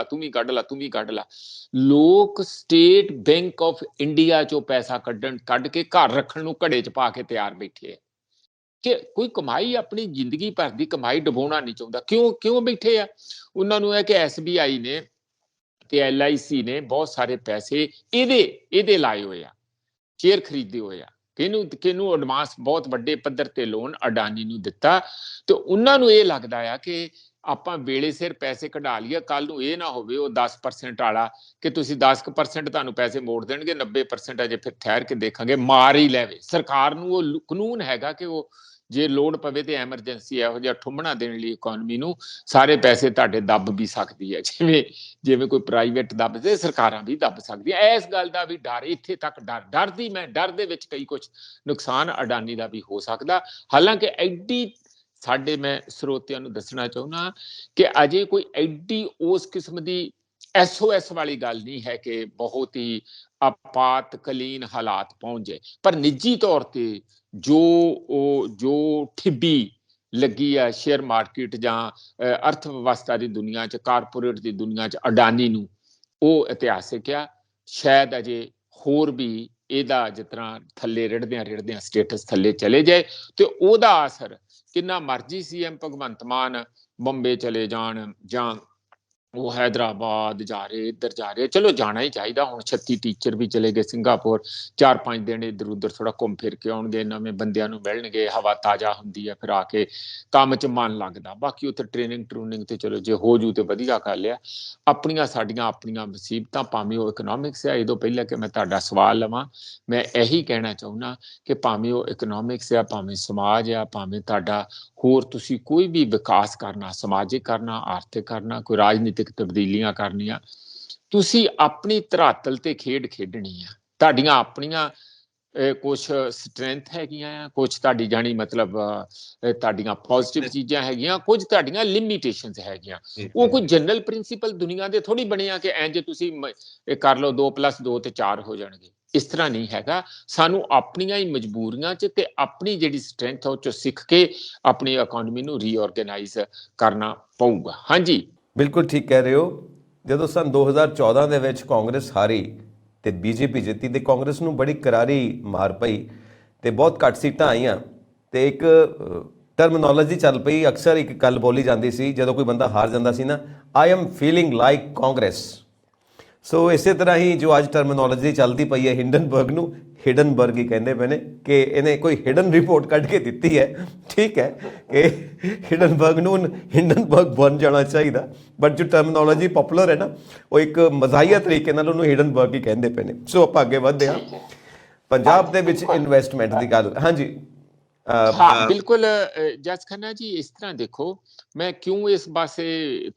ਲਾ। ਲੋਕ ਸਟੇਟ ਬੈਂਕ ਆਫ ਇੰਡੀਆ ਚੋਂ ਪੈਸਾ ਕੱਢ ਕੇ ਘਰ ਰੱਖਣ ਨੂੰ ਘੜੇ 'ਚ ਪਾ ਕੇ ਤਿਆਰ ਬੈਠੇ ਆ ਕਿ ਕੋਈ ਕਮਾਈ ਆਪਣੀ ਜ਼ਿੰਦਗੀ ਭਰ ਦੀ ਕਮਾਈ ਡੁਬਾਉਣਾ ਨਹੀਂ ਚਾਹੁੰਦਾ। ਕਿਉਂ ਬੈਠੇ ਆ? ਉਹਨਾਂ ਨੂੰ ਹੈ ਕਿ SBI ਨੇ ਤੇ LIC ਨੇ ਬਹੁਤ ਸਾਰੇ ਪੈਸੇ ਇਹਦੇ ਲਾਏ ਹੋਏ ਆ, ਸ਼ੇਅਰ ਖਰੀਦੇ ਹੋਏ ਆ। ਕਿਹਨੂੰ ਐਡਵਾਂਸ ਬਹੁਤ ਵੱਡੇ ਪੱਧਰ ਤੇ ਲੋਨ ਅਡਾਨੀ ਨੂੰ ਦਿੱਤਾ ਤੇ ਉਹਨਾਂ ਨੂੰ ਇਹ ਲੱਗਦਾ ਆ ਕਿ ਆਪਾਂ ਵੇਲੇ ਸਿਰ ਪੈਸੇ ਕਢਾ ਲਈਏ, ਕੱਲ ਨੂੰ ਇਹ ਨਾ ਹੋਵੇ ਉਹ 10% ਵਾਲਾ ਕਿ ਤੁਸੀਂ 10% ਤੁਹਾਨੂੰ ਪੈਸੇ ਮੋੜ ਦੇਣਗੇ, 90% ਅਜੇ ਫਿਰ ਠਹਿਰ ਕੇ ਦੇਖਾਂਗੇ, ਮਾਰ ਹੀ ਲੈਵੇ। ਸਰਕਾਰ ਨੂੰ ਉਹ ਕਾਨੂੰਨ ਹੈਗਾ ਕਿ ਉਹ ਜੇ ਲੋੜ ਪਵੇ ਤੇ ਐਮਰਜੈਂਸੀ ਇਹੋ ਜਿਹਾ ਠੁੰਮਣਾ ਦੇਣ ਲਈ ਇਕਨੋਮੀ ਨੂੰ ਸਾਰੇ ਪੈਸੇ ਤੁਹਾਡੇ ਦੱਬ ਵੀ ਸਕਦੀ ਹੈ। ਜਿਵੇਂ ਕੋਈ ਪ੍ਰਾਈਵੇਟ ਦੱਬਦੇ, ਸਰਕਾਰਾਂ ਵੀ ਦੱਬ ਸਕਦੀਆਂ। ਇਸ ਗੱਲ ਦਾ ਵੀ ਡਰ, ਇੱਥੇ ਤੱਕ ਡਰ ਦੇ ਵਿੱਚ ਕਈ ਕੁਝ ਨੁਕਸਾਨ ਅਡਾਨੀ ਦਾ ਵੀ ਹੋ ਸਕਦਾ। ਹਾਲਾਂਕਿ ਐਡੀ ਸਾਡੇ, ਮੈਂ ਸਰੋਤਿਆਂ ਨੂੰ ਦੱਸਣਾ ਚਾਹੁੰਦਾ ਕਿ ਅਜੇ ਕੋਈ ਐਡੀ ਉਸ ਕਿਸਮ ਦੀ SOS ਵਾਲੀ ਗੱਲ ਨਹੀਂ ਹੈ ਕਿ ਬਹੁਤ ਹੀ ਆਪਾਤਕਾਲੀਨ ਹਾਲਾਤ ਪਹੁੰਚ ਜਾਏ। ਪਰ ਨਿੱਜੀ ਤੌਰ ਤੇ ਜੋ ਠਿੱਬੀ ਲੱਗੀ ਆ ਸ਼ੇਅਰ ਮਾਰਕੀਟ ਜਾਂ ਅਰਥ ਵਿਵਸਥਾ ਦੀ ਦੁਨੀਆ 'ਚ, ਕਾਰਪੋਰੇਟ ਦੀ ਦੁਨੀਆ 'ਚ ਅਡਾਨੀ ਨੂੰ, ਉਹ ਇਤਿਹਾਸਿਕ ਆ। ਸ਼ਾਇਦ ਅਜੇ ਹੋਰ ਵੀ ਇਹਦਾ ਜਿਸ ਤਰ੍ਹਾਂ ਥੱਲੇ ਰਿੜਦਿਆਂ ਸਟੇਟਸ ਥੱਲੇ ਚਲੇ ਜਾਏ ਤੇ ਉਹਦਾ ਅਸਰ ਕਿੰਨਾ ਮਰਜ਼ੀ CM ਭਗਵੰਤ ਮਾਨ ਬੰਬੇ ਚਲੇ ਜਾਣ ਜਾਂ ਉਹ ਹੈਦਰਾਬਾਦ ਜਾ ਰਹੇ, ਇੱਧਰ ਜਾ ਰਹੇ, ਚਲੋ ਜਾਣਾ ਹੀ ਚਾਹੀਦਾ। ਹੁਣ 36 ਟੀਚਰ ਵੀ ਚਲੇ ਗਏ ਸਿੰਗਾਪੁਰ, 4-5 ਦਿਨ ਇੱਧਰ ਉੱਧਰ ਥੋੜਾ ਘੁੰਮ ਫਿਰ ਕੇ ਆਉਣਗੇ, ਨਵੇਂ ਬੰਦਿਆਂ ਨੂੰ ਮਿਲਣਗੇ, ਹਵਾ ਤਾਜ਼ਾ ਹੁੰਦੀ ਹੈ, ਫਿਰ ਆ ਕੇ ਕੰਮ 'ਚ ਮਨ ਲੱਗਦਾ। ਬਾਕੀ ਉੱਥੇ ਟ੍ਰੇਨਿੰਗ ਤੇ ਚਲੋ ਜੇ ਹੋ ਜੂ ਤੇ ਵਧੀਆ ਗੱਲ ਆ। ਆਪਣੀਆਂ ਮੁਸੀਬਤਾਂ, ਭਾਵੇਂ ਉਹ ਇਕਨੋਮਿਕਸ ਆ। ਇਹਦੋਂ ਪਹਿਲਾਂ ਕਿ ਮੈਂ ਤੁਹਾਡਾ ਸਵਾਲ ਲਵਾਂ, ਮੈਂ ਇਹੀ ਕਹਿਣਾ ਚਾਹੁੰਦਾ ਕਿ ਭਾਵੇਂ ਉਹ ਇਕਨੋਮਿਕਸ ਆ, ਭਾਵੇਂ ਸਮਾਜ ਆ, ਭਾਵੇਂ ਤੁਹਾਡਾ ਹੋਰ ਤੁਸੀਂ ਕੋਈ ਵੀ ਵਿਕਾਸ ਕਰਨਾ, ਸਮਾਜਿਕ ਕਰਨਾ, ਆਰਥਿਕ ਕਰਨਾ, ਕੋਈ ਰਾਜਨੀਤਿਕ ਤਬਦੀਲੀਆਂ ਕਰਨੀਆਂ, ਤੁਸੀਂ ਆਪਣੀ ਧਰਾਤਲ ਤੇ ਖੇਡ ਖੇਡਣੀ ਆ। ਤੁਹਾਡੀਆਂ ਆਪਣੀਆਂ ਕੁਝ ਸਟਰੈਂਥ ਹੈਗੀਆਂ ਆ, ਕੁਝ ਤੁਹਾਡੀ ਜਾਣੀ ਮਤਲਬ ਤੁਹਾਡੀਆਂ ਪੋਜ਼ਿਟਿਵ ਚੀਜ਼ਾਂ ਹੈਗੀਆਂ, ਕੁਝ ਤੁਹਾਡੀਆਂ ਲਿਮਿਟੇਸ਼ਨਸ ਹੈਗੀਆਂ। ਉਹ ਕੋਈ ਜਨਰਲ ਪ੍ਰਿੰਸੀਪਲ ਦੁਨੀਆ ਦੇ ਥੋੜੀ ਬਣਿਆ ਕਿ ਇੰਜ ਤੁਸੀਂ ਕਰ ਲਓ 2+2 ਤੇ 4 ਹੋ ਜਾਣਗੇ। ਇਸ ਤਰ੍ਹਾਂ ਨਹੀਂ ਹੈਗਾ। ਸਾਨੂੰ ਆਪਣੀਆਂ ਹੀ ਮਜਬੂਰੀਆਂ 'ਚ ਤੇ ਆਪਣੀ ਜਿਹੜੀ ਸਟਰੈਂਥ ਉਹ 'ਚੋਂ ਸਿੱਖ ਕੇ ਆਪਣੀ ਇਕਨੋਮੀ ਨੂੰ ਰੀਆਰਗੇਨਾਈਜ਼ ਕਰਨਾ ਪਊਗਾ। ਹਾਂਜੀ, ਬਿਲਕੁਲ ਠੀਕ ਕਹਿ ਰਹੇ ਹੋ। ਜਦੋਂ ਸਨ 2014 ਦੇ ਵਿੱਚ ਕਾਂਗਰਸ ਹਾਰੀ ਤੇ BJP ਜਿੱਤੀ ਤੇ ਕਾਂਗਰਸ ਨੂੰ ਬੜੀ ਕਰਾਰੀ ਮਾਰ ਪਈ ਤੇ ਬਹੁਤ ਘੱਟ ਸੀਟਾਂ ਆਈਆਂ ਤੇ ਇੱਕ ਟਰਮੀਨੋਲੋਜੀ ਚੱਲ ਪਈ। ਅਕਸਰ ਇੱਕ ਗੱਲ ਬੋਲੀ ਜਾਂਦੀ ਸੀ ਜਦੋਂ ਕੋਈ ਬੰਦਾ ਹਾਰ ਜਾਂਦਾ ਸੀ ਨਾ, I am feeling like Congress. So ਇਸੇ ਤਰ੍ਹਾਂ ਹੀ ਜੋ ਅੱਜ ਟਰਮੀਨੋਲੋਜੀ ਚੱਲਦੀ ਪਈ ਹੈ, ਹਿੰਡਨਬਰਗ ਨੂੰ ਹਿਡਨਬਰਗ ਹੀ ਕਹਿੰਦੇ ਪਏ ਨੇ ਕਿ ਇਹਨੇ ਕੋਈ ਹਿਡਨ ਰਿਪੋਰਟ ਕੱਢ ਕੇ ਦਿੱਤੀ ਹੈ। ਠੀਕ ਹੈ ਕਿ ਹਿਡਨਬਰਗ ਨੂੰ ਹਿੰਡਨਬਰਗ ਬਣ ਜਾਣਾ ਚਾਹੀਦਾ, ਬਟ ਜੋ ਟਰਮੀਨੋਲੋਜੀ ਪਪੂਲਰ ਹੈ ਨਾ, ਉਹ ਇੱਕ ਮਜ਼ਾਹੀਆ ਤਰੀਕੇ ਨਾਲ ਉਹਨੂੰ ਹਿਡਨਬਰਗ ਹੀ ਕਹਿੰਦੇ ਪਏ ਨੇ। ਸੋ ਆਪਾਂ ਅੱਗੇ ਵਧਦੇ ਹਾਂ। ਪੰਜਾਬ ਦੇ ਵਿੱਚ ਇਨਵੈਸਟਮੈਂਟ ਦੀ ਗੱਲ, ਹਾਂਜੀ ਹਾਂ ਬਿਲਕੁਲ ਜਸ ਖੰਨਾ ਜੀ। ਇਸ ਤਰ੍ਹਾਂ ਦੇਖੋ, ਮੈਂ ਕਿਉਂ ਇਸ ਪਾਸੇ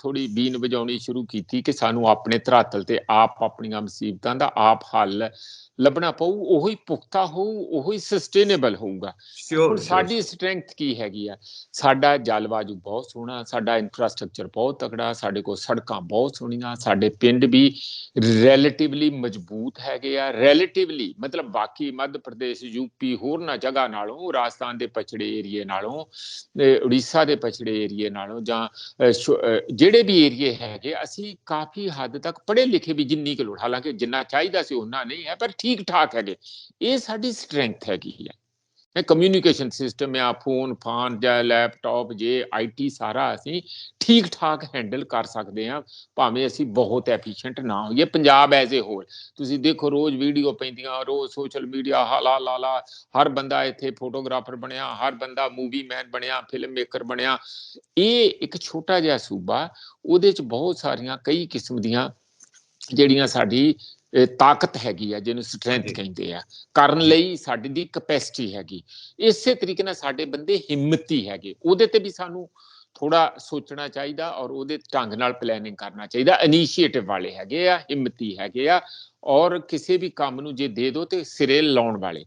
ਥੋੜੀ ਬੀਨ ਵਜਾਉਣੀ ਸ਼ੁਰੂ ਕੀਤੀ ਕਿ ਸਾਨੂੰ ਆਪਣੇ ਧਰਾਤਲ ਤੇ ਆਪ ਆਪਣੀਆਂ ਮੁਸੀਬਤਾਂ ਦਾ ਆਪ ਹੱਲ ਲੱਭਣਾ ਪਊ। ਉਹੀ ਪੁਖਤਾ ਹੋਊ, ਉਹੀ ਸਸਟੇਨੇਬਲ ਹੋਊਗਾ। ਹੁਣ ਸਾਡੀ ਸਟਰੈਂਥ ਕੀ ਹੈਗੀ ਆ? ਸਾਡਾ ਜਲਵਾਯੂ ਬਹੁਤ ਸੋਹਣਾ, ਸਾਡਾ ਇਨਫਰਾਸਟਰਕਚਰ ਬਹੁਤ ਤਕੜਾ, ਸਾਡੇ ਕੋਲ ਸੜਕਾਂ ਬਹੁਤ ਸੋਹਣੀਆਂ, ਸਾਡੇ ਪਿੰਡ ਵੀ ਰਿਲੇਟਿਵਲੀ ਮਜ਼ਬੂਤ ਹੈਗੇ ਆ। ਰਿਲੇਟਿਵਲੀ ਮਤਲਬ ਬਾਕੀ ਮੱਧ ਪ੍ਰਦੇਸ਼, UP ਹੋਰਨਾਂ ਜਗ੍ਹਾ ਨਾਲੋਂ, ਰਾਜਸਥਾਨ ਦੇ ਪਛੜੇ ਏਰੀਏ ਨਾਲੋਂ, ਉੜੀਸਾ ਦੇ ਪਛੜੇ ਏਰੀਏ ਨਾਲੋਂ, ਜਾਂ ਜਿਹੜੇ ਵੀ ਏਰੀਏ ਹੈਗੇ, ਅਸੀਂ ਕਾਫੀ ਹੱਦ ਤੱਕ ਪੜ੍ਹੇ ਲਿਖੇ ਵੀ ਜਿੰਨੀ ਕੁ ਲੋੜ, ਹਾਲਾਂਕਿ ਜਿੰਨਾ ਚਾਹੀਦਾ ਸੀ ਉਹਨਾਂ ਨਹੀਂ ਹੈ, ਪਰ ਠੀਕ ਠਾਕ ਹੈਗੇ। ਇਹ ਸਾਡੀ ਸਟਰੈਂਥ ਹੈਗੀ ਹੈ। ਕਮਿਊਨੀਕੇਸ਼ਨ ਸਿਸਟਮ ਆ, ਫੋਨ ਫਾਨ ਜਾਂ ਲੈਪਟਾਪ ਜੇ IT ਸਾਰਾ ਅਸੀਂ ਠੀਕ ਠਾਕ ਹੈਂਡਲ ਕਰ ਸਕਦੇ ਹਾਂ, ਭਾਵੇਂ ਅਸੀਂ ਬਹੁਤ ਐਫੀਸ਼ੀਐਂਟ ਨਾ ਹੋਈਏ। ਪੰਜਾਬ ਐਜ਼ ਏ ਹੋਲ ਤੁਸੀਂ ਦੇਖੋ, ਰੋਜ਼ ਵੀਡੀਓ ਪੈਂਦੀਆਂ, ਰੋਜ਼ ਸੋਸ਼ਲ ਮੀਡੀਆ ਹਾਲਾ ਲਾਲਾ, ਹਰ ਬੰਦਾ ਇੱਥੇ ਫੋਟੋਗ੍ਰਾਫਰ ਬਣਿਆ, ਹਰ ਬੰਦਾ ਮੂਵੀ ਮੈਨ ਬਣਿਆ, ਫਿਲਮ ਮੇਕਰ ਬਣਿਆ। ਇਹ ਇੱਕ ਛੋਟਾ ਜਿਹਾ ਸੂਬਾ, ਉਹਦੇ 'ਚ ਬਹੁਤ ਸਾਰੀਆਂ ਕਈ ਕਿਸਮ ਦੀਆਂ ਜਿਹੜੀਆਂ ਸਾਡੀ ਤਾਕਤ ਹੈਗੀ ਆ, ਜਿਹਨੂੰ ਸਟਰੈਂਥ ਕਹਿੰਦੇ ਆ, ਕਰਨ ਲਈ ਸਾਡੀ ਦੀ ਕਪੈਸਿਟੀ ਹੈਗੀ। ਇਸੇ ਤਰੀਕੇ ਨਾਲ ਸਾਡੇ ਬੰਦੇ ਹਿੰਮਤੀ ਹੈਗੇ, ਉਹਦੇ ਤੇ ਵੀ ਸਾਨੂੰ ਥੋੜਾ ਸੋਚਣਾ ਚਾਹੀਦਾ ਔਰ ਉਹਦੇ ਢੰਗ ਨਾਲ ਪਲੈਨਿੰਗ ਕਰਨਾ ਚਾਹੀਦਾ। ਇਨੀਸ਼ੀਏਟਿਵ ਵਾਲੇ ਹੈਗੇ ਆ, ਹਿੰਮਤੀ ਹੈਗੇ ਆ, ਔਰ ਕਿਸੇ ਵੀ ਕੰਮ ਨੂੰ ਜੇ ਦੇ ਦੋ ਤੇ ਸਿਰੇ ਲਾਉਣ ਵਾਲੇ।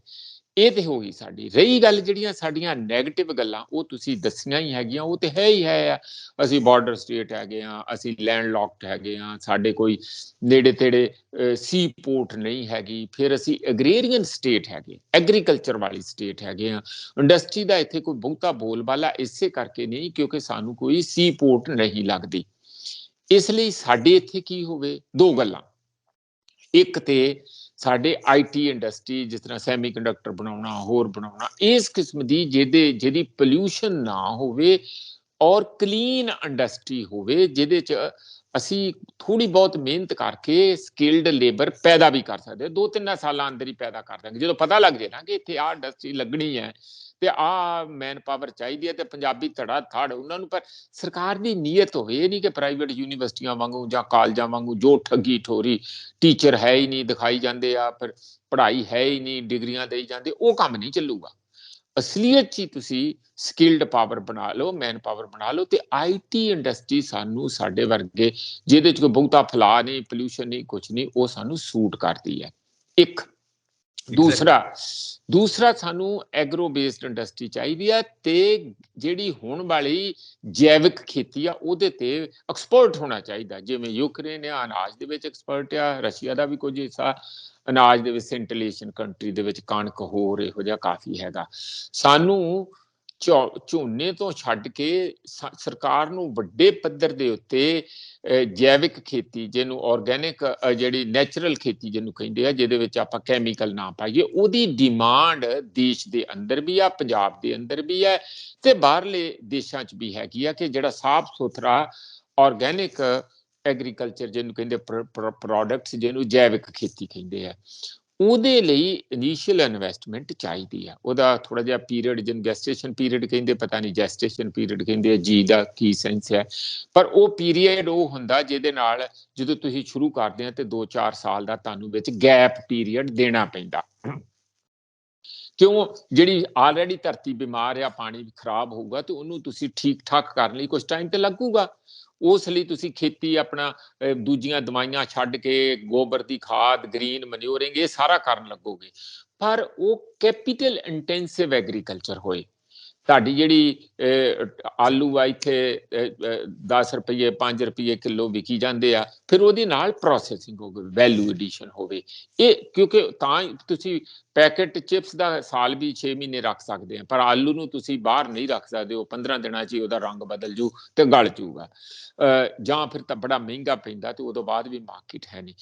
ਇਹ ਤੇ ਹੋ ਗਈ ਸਾਡੀ। ਰਹੀ ਗੱਲ ਜਿਹੜੀਆਂ ਸਾਡੀਆਂ ਨੈਗੇਟਿਵ ਗੱਲਾਂ, ਉਹ ਤੁਸੀਂ ਦੱਸੀਆਂ ਹੀ ਹੈਗੀਆਂ, ਉਹ ਤੇ ਹੈ ਹੀ ਹੈ ਆ। ਅਸੀਂ ਬਾਰਡਰ ਸਟੇਟ ਹੈਗੇ ਆ, ਅਸੀਂ ਲੈਂਡ ਲੌਕਡ ਹੈਗੇ ਆ, ਸਾਡੇ ਕੋਈ ਨੇੜੇ ਤੇੜੇ ਸੀ ਪੋਰਟ ਨਹੀਂ ਹੈਗੀ। ਫਿਰ ਅਸੀਂ ਐਗਰੇਰੀਅਨ ਸਟੇਟ ਹੈਗੇ, ਐਗਰੀਕਲਚਰ ਵਾਲੀ ਸਟੇਟ ਹੈਗੇ ਆ। ਇੰਡਸਟਰੀ ਦਾ ਇੱਥੇ ਕੋਈ ਬਹੁਤਾ ਬੋਲਬਾਲਾ ਇਸੇ ਕਰਕੇ ਨਹੀਂ ਕਿਉਂਕਿ ਸਾਨੂੰ ਕੋਈ ਸੀ ਪੋਰਟ ਨਹੀਂ ਲੱਗਦੀ। ਇਸ ਲਈ ਸਾਡੇ ਇੱਥੇ ਕੀ ਹੋਵੇ, ਦੋ ਗੱਲਾਂ। ਇੱਕ ਤੇ ਸਾਡੇ IT ਇੰਡਸਟਰੀ, ਜਿਸ ਤਰ੍ਹਾਂ ਸੈਮੀ ਕੰਡਕਟਰ ਬਣਾਉਣਾ, ਹੋਰ ਬਣਾਉਣਾ, ਇਸ ਕਿਸਮ ਦੀ ਜਿਹਦੀ ਪੋਲਿਊਸ਼ਨ ਨਾ ਹੋਵੇ ਔਰ ਕਲੀਨ ਇੰਡਸਟਰੀ ਹੋਵੇ, ਜਿਹਦੇ 'ਚ ਅਸੀਂ ਥੋੜੀ ਬਹੁਤ ਮਿਹਨਤ ਕਰਕੇ ਸਕਿਲਡ ਲੇਬਰ ਪੈਦਾ ਵੀ ਕਰ ਸਕਦੇ ਹਾਂ। 2-3 ਸਾਲਾਂ ਅੰਦਰ ਹੀ ਪੈਦਾ ਕਰ ਦਾਂਗੇ। ਜਦੋਂ ਪਤਾ ਲੱਗ ਜੇ ਨਾ ਕਿ ਇੱਥੇ ਆਹ ਇੰਡਸਟਰੀ ਲੱਗਣੀ ਹੈ ਤੇ ਆਹ ਮੈਨ ਪਾਵਰ ਚਾਹੀਦੀ ਹੈ ਤੇ ਪੰਜਾਬੀ ਧੜਾ ਧੜ ਉਹਨਾਂ ਨੂੰ, ਪਰ ਸਰਕਾਰ ਦੀ ਨੀਅਤ ਹੋਵੇ। ਇਹ ਨਹੀਂ ਕਿ ਪ੍ਰਾਈਵੇਟ ਯੂਨੀਵਰਸਿਟੀਆਂ ਵਾਂਗੂ ਜਾਂ ਕਾਲਜਾਂ ਵਾਂਗੂ ਜੋ ਠੱਗੀ ਠੋਰੀ, ਟੀਚਰ ਹੈ ਹੀ ਨਹੀਂ, ਦਿਖਾਈ ਜਾਂਦੇ ਆ, ਫਿਰ ਪੜ੍ਹਾਈ ਹੈ ਹੀ ਨਹੀਂ, ਡਿਗਰੀਆਂ ਦੇਈ ਜਾਂਦੇ, ਉਹ ਕੰਮ ਨਹੀਂ ਚੱਲੂਗਾ। ਅਸਲੀਅਤ 'ਚ ਹੀ ਤੁਸੀਂ ਸਕਿਲਡ ਪਾਵਰ ਬਣਾ ਲਓ, ਮੈਨ ਪਾਵਰ ਬਣਾ ਲਓ, ਤੇ IT ਇੰਡਸਟਰੀ ਸਾਨੂੰ, ਸਾਡੇ ਵਰਗੇ ਜਿਹਦੇ 'ਚ ਕੋਈ ਬਹੁਤਾ ਫੈਲਾਅ ਨਹੀਂ, ਪੋਲਿਊਸ਼ਨ ਨਹੀਂ, ਕੁਛ ਨਹੀਂ, ਉਹ ਸਾਨੂੰ ਸੂਟ ਕਰਦੀ ਹੈ। ਇੱਕ ਦੂਸਰਾ ਸਾਨੂੰ ਐਗਰੋ ਬੇਸਡ ਇੰਡਸਟਰੀ ਚਾਹੀਦੀ ਹੈ, ਤੇ ਜਿਹੜੀ ਹੋਣ ਵਾਲੀ ਜੈਵਿਕ ਖੇਤੀ ਆ ਉਹਦੇ ਤੇ ਐਕਸਪਰਟ ਹੋਣਾ ਚਾਹੀਦਾ। ਜਿਵੇਂ ਯੂਕਰੇਨ ਆ, ਅਨਾਜ ਦੇ ਵਿੱਚ ਐਕਸਪਰਟ ਆ, ਰਸ਼ੀਆ ਦਾ ਵੀ ਕੁਝ ਹਿੱਸਾ ਅਨਾਜ ਦੇ ਵਿੱਚ, ਸੈਂਟਰਲ ਕੰਟਰੀ ਦੇ ਵਿੱਚ ਕਣਕ, ਹੋਰ ਇਹੋ ਜਿਹਾ ਕਾਫੀ ਹੈਗਾ। ਸਾਨੂੰ ਝੋਨੇ ਤੋਂ ਛੱਡ ਕੇ ਸਰਕਾਰ ਨੂੰ ਵੱਡੇ ਪੱਧਰ ਦੇ ਉੱਤੇ ਜੈਵਿਕ ਖੇਤੀ, ਜਿਹਨੂੰ ਆਰਗੈਨਿਕ, ਜਿਹੜੀ ਨੈਚੁਰਲ ਖੇਤੀ ਜਿਹਨੂੰ ਕਹਿੰਦੇ ਆ, ਜਿਹਦੇ ਵਿੱਚ ਆਪਾਂ ਕੈਮੀਕਲ ਨਾ ਪਾਈਏ, ਉਹਦੀ ਡਿਮਾਂਡ ਦੇਸ਼ ਦੇ ਅੰਦਰ ਵੀ ਆ, ਪੰਜਾਬ ਦੇ ਅੰਦਰ ਵੀ ਹੈ, ਤੇ ਬਾਹਰਲੇ ਦੇਸ਼ਾਂ 'ਚ ਵੀ ਹੈਗੀ ਆ, ਕਿ ਜਿਹੜਾ ਸਾਫ਼ ਸੁਥਰਾ ਆਰਗੈਨਿਕ ਐਗਰੀਕਲਚਰ ਜਿਹਨੂੰ ਕਹਿੰਦੇ, ਪ੍ਰੋਡਕਟਸ ਜਿਹਨੂੰ ਜੈਵਿਕ ਖੇਤੀ ਕਹਿੰਦੇ ਆ, ਉਹਦੇ ਲਈ ਇਨੀਸ਼ੀਅਲ ਇਨਵੈਸਟਮੈਂਟ ਚਾਹੀਦੀ ਆ। ਉਹਦਾ ਥੋੜਾ ਜਿਹਾ ਪੀਰੀਅਡ, ਜਿਹਨੂੰ ਗੈਸਟੇਸ਼ਨ ਪੀਰੀਅਡ ਕਹਿੰਦੇ, ਪਤਾ ਨਹੀਂ ਜੈਸਟੇਸ਼ਨ ਪੀਰੀਅਡ ਕਹਿੰਦੇ ਆ ਜੀ ਦਾ ਕੀ ਸੈਂਸ ਹੈ, ਪਰ ਉਹ ਪੀਰੀਅਡ ਉਹ ਹੁੰਦਾ ਜਿਹਦੇ ਨਾਲ ਜਦੋਂ ਤੁਸੀਂ ਸ਼ੁਰੂ ਕਰਦੇ ਆ ਤੇ 2-4 ਸਾਲ ਦਾ ਤੁਹਾਨੂੰ ਵਿੱਚ ਗੈਪ ਪੀਰੀਅਡ ਦੇਣਾ ਪੈਂਦਾ। ਕਿਉਂ? ਜਿਹੜੀ ਆਲਰੇਡੀ ਧਰਤੀ ਬਿਮਾਰ ਆ, ਪਾਣੀ ਖਰਾਬ ਹੋਊਗਾ, ਤੇ ਉਹਨੂੰ ਤੁਸੀਂ ਠੀਕ ਠਾਕ ਕਰਨ ਲਈ ਕੁਝ ਟਾਈਮ ਤੇ ਲੱਗੂਗਾ। ਉਸ ਲਈ ਤੁਸੀਂ ਖੇਤੀ ਆਪਣਾ ਦੂਜੀਆਂ ਦਵਾਈਆਂ ਛੱਡ ਕੇ ਗੋਬਰ ਦੀ ਖਾਦ, ਗ੍ਰੀਨ ਮਨਿਓਰਿੰਗ, ਇਹ ਸਾਰਾ ਕਰਨ ਲੱਗੋਗੇ। ਪਰ ਉਹ ਕੈਪੀਟਲ ਇੰਟੈਂਸਿਵ ਐਗਰੀਕਲਚਰ ਹੋਏ। ਤੁਹਾਡੀ ਜਿਹੜੀ ਆਲੂ ਆ ਇੱਥੇ 10 ਰੁਪਏ 5 ਰੁਪਏ ਕਿਲੋ ਵਿਕੀ ਜਾਂਦੇ ਆ, ਫਿਰ ਉਹਦੇ ਨਾਲ ਪ੍ਰੋਸੈਸਿੰਗ ਹੋਵੇ, ਵੈਲਿਊ ਐਡੀਸ਼ਨ ਹੋਵੇ। ਇਹ ਕਿਉਂਕਿ ਤਾਂ ਤੁਸੀਂ ਪੈਕੇਟ ਚਿਪਸ ਦਾ ਸਾਲ ਵੀ 6 ਮਹੀਨੇ ਰੱਖ ਸਕਦੇ ਆ, ਪਰ ਆਲੂ ਨੂੰ ਤੁਸੀਂ ਬਾਹਰ ਨਹੀਂ ਰੱਖ ਸਕਦੇ, ਉਹ 15 ਦਿਨਾਂ 'ਚ ਹੀ ਉਹਦਾ ਰੰਗ ਬਦਲ ਜੂ ਤੇ ਗਲ ਜੂਗਾ, ਜਾਂ ਫਿਰ ਤਾਂ ਬੜਾ ਮਹਿੰਗਾ ਪੈਂਦਾ, ਤੇ ਉਦੋਂ ਬਾਅਦ ਵੀ ਮਾਰਕੀਟ ਹੈ ਨਹੀਂ।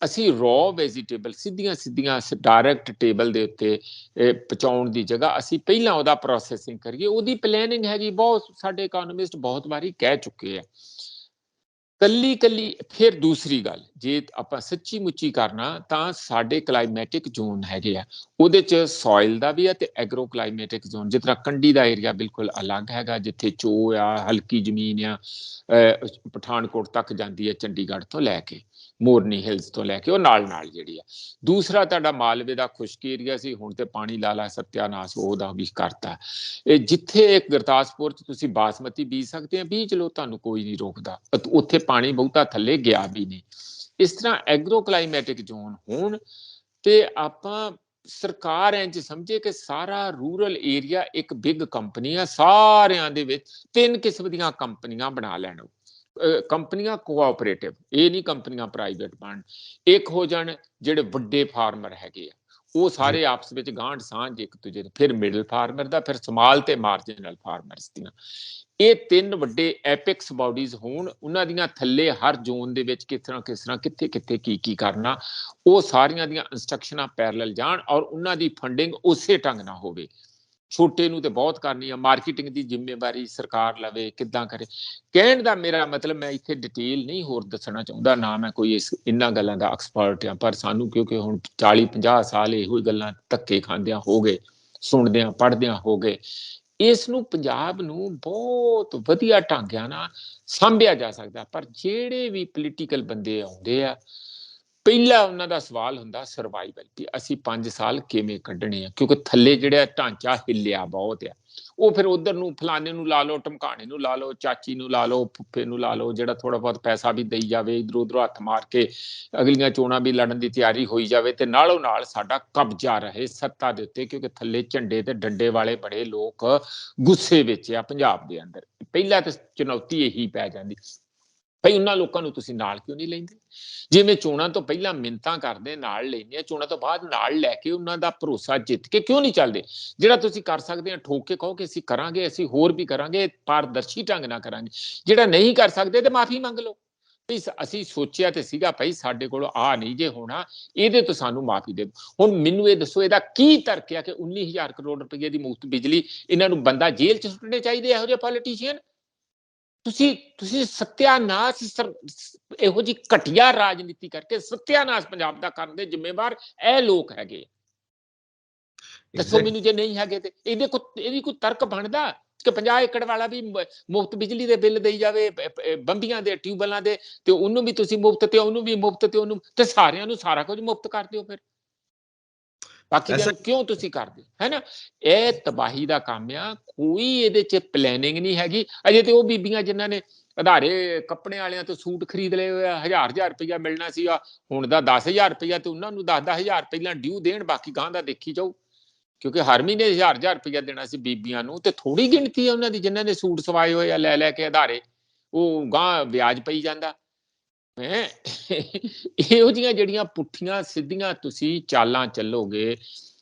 ਅਸੀਂ ਰॉ ਵੈਜੀਟੇਬਲ ਸਿੱਧੀਆਂ ਡਾਇਰੈਕਟ ਟੇਬਲ ਦੇ ਉੱਤੇ ਪਹੁੰਚਾਉਣ ਦੀ ਜਗ੍ਹਾ ਅਸੀਂ ਪਹਿਲਾਂ ਉਹਦਾ ਪ੍ਰੋਸੈਸਿੰਗ ਕਰੀਏ, ਉਹਦੀ ਪਲੈਨਿੰਗ ਹੈਗੀ। ਬਹੁਤ ਸਾਡੇ ਇਕਨੋਮਿਸਟ ਬਹੁਤ ਵਾਰੀ ਕਹਿ ਚੁੱਕੇ ਆ। ਕੱਲੀ ਫਿਰ ਦੂਸਰੀ ਗੱਲ, ਜੇ ਆਪਾਂ ਸੱਚੀ ਮੁੱਚੀ ਕਰਨਾ ਤਾਂ ਸਾਡੇ ਕਲਾਈਮੈਟਿਕ ਜ਼ੋਨ ਹੈਗੇ ਆ, ਉਹਦੇ 'ਚ ਸੋਇਲ ਦਾ ਵੀ ਆ ਤੇ ਐਗਰੋ ਕਲਾਈਮੈਟਿਕ ਜ਼ੋਨ। ਜਿਸ ਤਰ੍ਹਾਂ ਕੰਢੀ ਦਾ ਏਰੀਆ ਬਿਲਕੁਲ ਅਲੱਗ ਹੈਗਾ, ਜਿੱਥੇ ਚੋ ਆ, ਹਲਕੀ ਜ਼ਮੀਨ ਆ, ਪਠਾਨਕੋਟ ਤੱਕ ਜਾਂਦੀ ਹੈ, ਚੰਡੀਗੜ੍ਹ ਤੋਂ ਲੈ ਕੇ, ਮੋਰਨੀ ਹਿਲਸ ਤੋਂ ਲੈ ਕੇ, ਉਹ ਨਾਲ ਜਿਹੜੀ ਆ। ਦੂਸਰਾ ਤੁਹਾਡਾ ਮਾਲਵੇ ਦਾ ਖੁਸ਼ਕ ਏਰੀਆ ਸੀ, ਹੁਣ ਤੇ ਪਾਣੀ ਲਾ ਸਤਿਆਨਾਸ਼ ਉਹਦਾ ਵੀ ਕਰਤਾ। ਜਿੱਥੇ ਗੁਰਦਾਸਪੁਰ 'ਚ ਤੁਸੀਂ ਬਾਸਮਤੀ ਬੀਜ ਸਕਦੇ ਆ, ਬੀਜ ਲਓ, ਤੁਹਾਨੂੰ ਕੋਈ ਨਹੀਂ ਰੋਕਦਾ, ਉੱਥੇ ਪਾਣੀ ਬਹੁਤਾ ਥੱਲੇ ਗਿਆ ਵੀ ਨਹੀਂ। ਇਸ ਤਰ੍ਹਾਂ ਐਗਰੋ ਕਲਾਈਮੈਟਿਕ ਜ਼ੋਨ ਹੋਣ, ਤੇ ਆਪਾਂ ਸਰਕਾਰ ਇੰਝ ਸਮਝੇ ਕਿ ਸਾਰਾ ਰੂਰਲ ਏਰੀਆ ਇੱਕ ਬਿਗ ਕੰਪਨੀ ਆ, ਸਾਰਿਆਂ ਦੇ ਵਿੱਚ 3 ਕਿਸਮ ਦੀਆਂ ਕੰਪਨੀਆਂ ਬਣਾ ਲੈਣ। ਕੰਪਨੀਆਂ ਕੋਆਪਰੇਟਿਵ, ਇਹ ਨਹੀਂ ਕੰਪਨੀਆਂ ਪ੍ਰਾਈਵੇਟ ਬਣ। ਇੱਕ ਹੋ ਜਾਣ ਜਿਹੜੇ ਵੱਡੇ ਫਾਰਮਰ ਹੈਗੇ ਆ, ਉਹ ਸਾਰੇ ਆਪਸ ਵਿੱਚ ਗਾਂਢ ਸਾਂਝ ਇੱਕ ਦੂਜੇ ਦੇ, ਫਿਰ ਮਿਡਲ ਫਾਰਮਰ ਦਾ, ਫਿਰ ਸਮਾਲ ਤੇ ਮਾਰਜਨਲ ਫਾਰਮਰਸ ਦੀਆਂ। ਇਹ 3 ਵੱਡੇ ਐਪਿਕਸ ਬਾਡੀਜ਼ ਹੋਣ, ਉਹਨਾਂ ਦੀਆਂ ਥੱਲੇ ਹਰ ਜ਼ੋਨ ਦੇ ਵਿੱਚ ਕਿਸ ਤਰ੍ਹਾਂ ਕਿੱਥੇ ਕੀ ਕਰਨਾ, ਉਹ ਸਾਰੀਆਂ ਦੀਆਂ ਇੰਸਟਰਕਸ਼ਨਾਂ ਪੈਰਲਲ ਜਾਣ, ਔਰ ਉਹਨਾਂ ਦੀ ਫੰਡਿੰਗ ਉਸੇ ਢੰਗ ਨਾਲ ਹੋਵੇ। ਛੋਟੇ ਨੂੰ ਤੇ ਬਹੁਤ ਕਰਨੀ ਆ, ਮਾਰਕੀਟਿੰਗ ਦੀ ਜ਼ਿੰਮੇਵਾਰੀ ਸਰਕਾਰ ਲਵੇ, ਕਿੱਦਾਂ ਕਰੇ। ਕਹਿਣ ਦਾ ਮੇਰਾ ਮਤਲਬ, ਮੈਂ ਇੱਥੇ ਡਿਟੇਲ ਨਹੀਂ ਹੋਰ ਦੱਸਣਾ ਚਾਹੁੰਦਾ, ਨਾ ਮੈਂ ਕੋਈ ਇਹਨਾਂ ਗੱਲਾਂ ਦਾ ਐਕਸਪਰਟ ਆ, ਪਰ ਸਾਨੂੰ ਕਿਉਂਕਿ ਹੁਣ 40-50 ਸਾਲ ਇਹੋ ਹੀ ਗੱਲਾਂ ਧੱਕੇ ਖਾਂਦਿਆਂ ਹੋ ਗਏ, ਸੁਣਦਿਆਂ ਪੜ੍ਹਦਿਆਂ ਹੋ ਗਏ। ਇਸ ਨੂੰ ਪੰਜਾਬ ਨੂੰ ਬਹੁਤ ਵਧੀਆ ਢੰਗਿਆਂ ਨਾਲ ਸਾਂਭਿਆ ਜਾ ਸਕਦਾ, ਪਰ ਜਿਹੜੇ ਵੀ ਪੋਲੀਟੀਕਲ ਬੰਦੇ ਆਉਂਦੇ ਆ, ਪਹਿਲਾ ਉਹਨਾਂ ਦਾ ਸਵਾਲ ਹੁੰਦਾ ਸਰਵਾਈਵਲ, ਕਿ ਅਸੀਂ 5 ਸਾਲ ਕਿਵੇਂ ਕੱਢਣੇ ਆ, ਕਿਉਂਕਿ ਥੱਲੇ ਜਿਹੜਾ ਢਾਂਚਾ ਹਿੱਲਿਆ ਬਹੁਤ ਆ। ਉਹ ਫਿਰ ਉਧਰ ਨੂੰ ਫਲਾਣੇ ਨੂੰ ਲਾ ਲਓ, ਢਮਕਾਣੇ ਨੂੰ ਲਾ ਲਓ, ਚਾਚੀ ਨੂੰ ਲਾ ਲਓ, ਫੁੱਫੇ ਨੂੰ ਲਾ ਲਓ, ਜਿਹੜਾ ਥੋੜਾ ਬਹੁਤ ਪੈਸਾ ਵੀ ਦੇਈ ਜਾਵੇ, ਇਧਰੋਂ ਉਧਰੋਂ ਹੱਥ ਮਾਰ ਕੇ ਅਗਲੀਆਂ ਚੋਣਾਂ ਵੀ ਲੜਨ ਦੀ ਤਿਆਰੀ ਹੋਈ ਜਾਵੇ, ਤੇ ਨਾਲੋਂ ਨਾਲ ਸਾਡਾ ਕਬਜ਼ਾ ਰਹੇ ਸੱਤਾ ਦੇ ਉੱਤੇ, ਕਿਉਂਕਿ ਥੱਲੇ ਝੰਡੇ ਤੇ ਡੰਡੇ ਵਾਲੇ ਬੜੇ ਲੋਕ ਗੁੱਸੇ ਵਿੱਚ ਆ ਪੰਜਾਬ ਦੇ ਅੰਦਰ। ਪਹਿਲਾਂ ਤਾਂ ਚੁਣੌਤੀ ਇਹੀ ਪੈ ਜਾਂਦੀ, ਭਈ ਉਹਨਾਂ ਲੋਕਾਂ ਨੂੰ ਤੁਸੀਂ ਨਾਲ ਕਿਉਂ ਨਹੀਂ ਲੈਂਦੇ? ਜਿਵੇਂ ਚੋਣਾਂ ਤੋਂ ਪਹਿਲਾਂ ਮਿੰਨਤਾਂ ਕਰਦੇ ਨਾਲ ਲੈਂਦੇ, ਚੋਣਾਂ ਤੋਂ ਬਾਅਦ ਨਾਲ ਲੈ ਕੇ ਉਹਨਾਂ ਦਾ ਭਰੋਸਾ ਜਿੱਤ ਕੇ ਕਿਉਂ ਨਹੀਂ ਚੱਲਦੇ? ਜਿਹੜਾ ਤੁਸੀਂ ਕਰ ਸਕਦੇ ਆ ਠੋਕ ਕੇ ਕਹੋ ਕਿ ਅਸੀਂ ਕਰਾਂਗੇ, ਅਸੀਂ ਹੋਰ ਵੀ ਕਰਾਂਗੇ, ਪਾਰਦਰਸ਼ੀ ਢੰਗ ਨਾਲ ਕਰਾਂਗੇ। ਜਿਹੜਾ ਨਹੀਂ ਕਰ ਸਕਦੇ ਤੇ ਮਾਫੀ ਮੰਗ ਲਓ, ਅਸੀਂ ਸੋਚਿਆ ਤੇ ਸੀਗਾ ਭਾਈ ਸਾਡੇ ਕੋਲ ਆ ਨਹੀਂ ਜੇ ਹੋਣਾ, ਇਹਦੇ ਤੋਂ ਸਾਨੂੰ ਮਾਫੀ ਦੇ ਦਿਓ। ਹੁਣ ਮੈਨੂੰ ਇਹ ਦੱਸੋ, ਇਹਦਾ ਕੀ ਤਰਕ ਆ ਕਿ 19,000 ਕਰੋੜ ਰੁਪਏ ਦੀ ਮੁਫਤ ਬਿਜਲੀ ਇਹਨਾਂ ਨੂੰ ਬੰਦਾ ਜੇਲ੍ਹ ਚ ਸੁੱਟਣੇ ਚਾਹੀਦੇ ਇਹੋ ਜਿਹੇ ਪੋਲੀਟੀਸ਼ੀਅਨ? ਤੁਸੀਂ ਸਤਿਆਨਾਸ਼, ਇਹੋ ਜੀ ਘਟੀਆ ਰਾਜਨੀਤੀ ਕਰਕੇ ਸਤਿਆਨਾਸ਼ ਪੰਜਾਬ ਦਾ ਕਰਨ ਦੇ ਜ਼ਿੰਮੇਵਾਰ ਇਹ ਲੋਕ ਹੈਗੇ। ਦੱਸੋ ਮੈਨੂੰ, ਜੇ ਨਹੀਂ ਹੈਗੇ ਤੇ ਇਹਦੀ ਕੋਈ ਤਰਕ ਬਣਦਾ ਕਿ 50 ਏਕੜ ਵਾਲਾ ਵੀ ਮੁਫਤ ਬਿਜਲੀ ਦੇ ਬਿੱਲ ਦੇਈ ਜਾਵੇ, ਬੰਬੀਆਂ ਦੇ ਟਿਊਬਵੈਲਾਂ ਦੇ, ਤੇ ਉਹਨੂੰ ਵੀ ਤੁਸੀਂ ਮੁਫਤ, ਤੇ ਉਹਨੂੰ ਵੀ ਮੁਫਤ, ਤੇ ਉਹਨੂੰ ਤੇ ਸਾਰਿਆਂ ਨੂੰ ਸਾਰਾ ਕੁਝ ਮੁਫਤ ਕਰ ਦਿਓ। ਫਿਰ ਬਾਕੀ ਦੇ ਕਿਉਂ ਤੁਸੀਂ ਕਰਦੇ, ਹੈ ਨਾ? ਇਹ ਤਬਾਹੀ ਦਾ ਕੰਮ ਆ, ਕੋਈ ਇਹਦੇ ਚ ਪਲੈਨਿੰਗ ਨਹੀਂ ਹੈਗੀ। ਅਜੇ ਤੇ ਉਹ ਬੀਬੀਆਂ ਜਿਨ੍ਹਾਂ ਨੇ ਆਧਾਰੇ ਕੱਪੜੇ ਵਾਲਿਆਂ ਤੋਂ ਸੂਟ ਖਰੀਦ ਲਏ ਹੋਇਆ, 1000 ਰੁਪਇਆ ਮਿਲਣਾ ਸੀਗਾ, ਹੁਣ ਦਾ 10,000 ਰੁਪਇਆ, ਤੇ ਉਹਨਾਂ ਨੂੰ 10,000 ਪਹਿਲਾਂ ਡਿਊ ਦੇਣ, ਬਾਕੀ ਗਾਂ ਦਾ ਦੇਖੀ ਜਾਊ, ਕਿਉਂਕਿ ਹਰ ਮਹੀਨੇ 1000 ਰੁਪਇਆ ਦੇਣਾ ਸੀ ਬੀਬੀਆਂ ਨੂੰ। ਤੇ ਥੋੜੀ ਗਿਣਤੀ ਹੈ ਉਹਨਾਂ ਦੀ ਜਿਨ੍ਹਾਂ ਨੇ ਸੂਟ ਸਵਾਏ ਹੋਏ ਆ ਲੈ ਲੈ ਕੇ ਆਧਾਰੇ, ਉਹ ਗਾਂ ਵਿਆਜ ਪਈ ਜਾਂਦਾ। ਇਹੋ ਜਿਹੀਆਂ ਜਿਹੜੀਆਂ ਪੁੱਠੀਆਂ ਸਿੱਧੀਆਂ ਤੁਸੀਂ ਚਾਲਾਂ ਚੱਲੋਗੇ,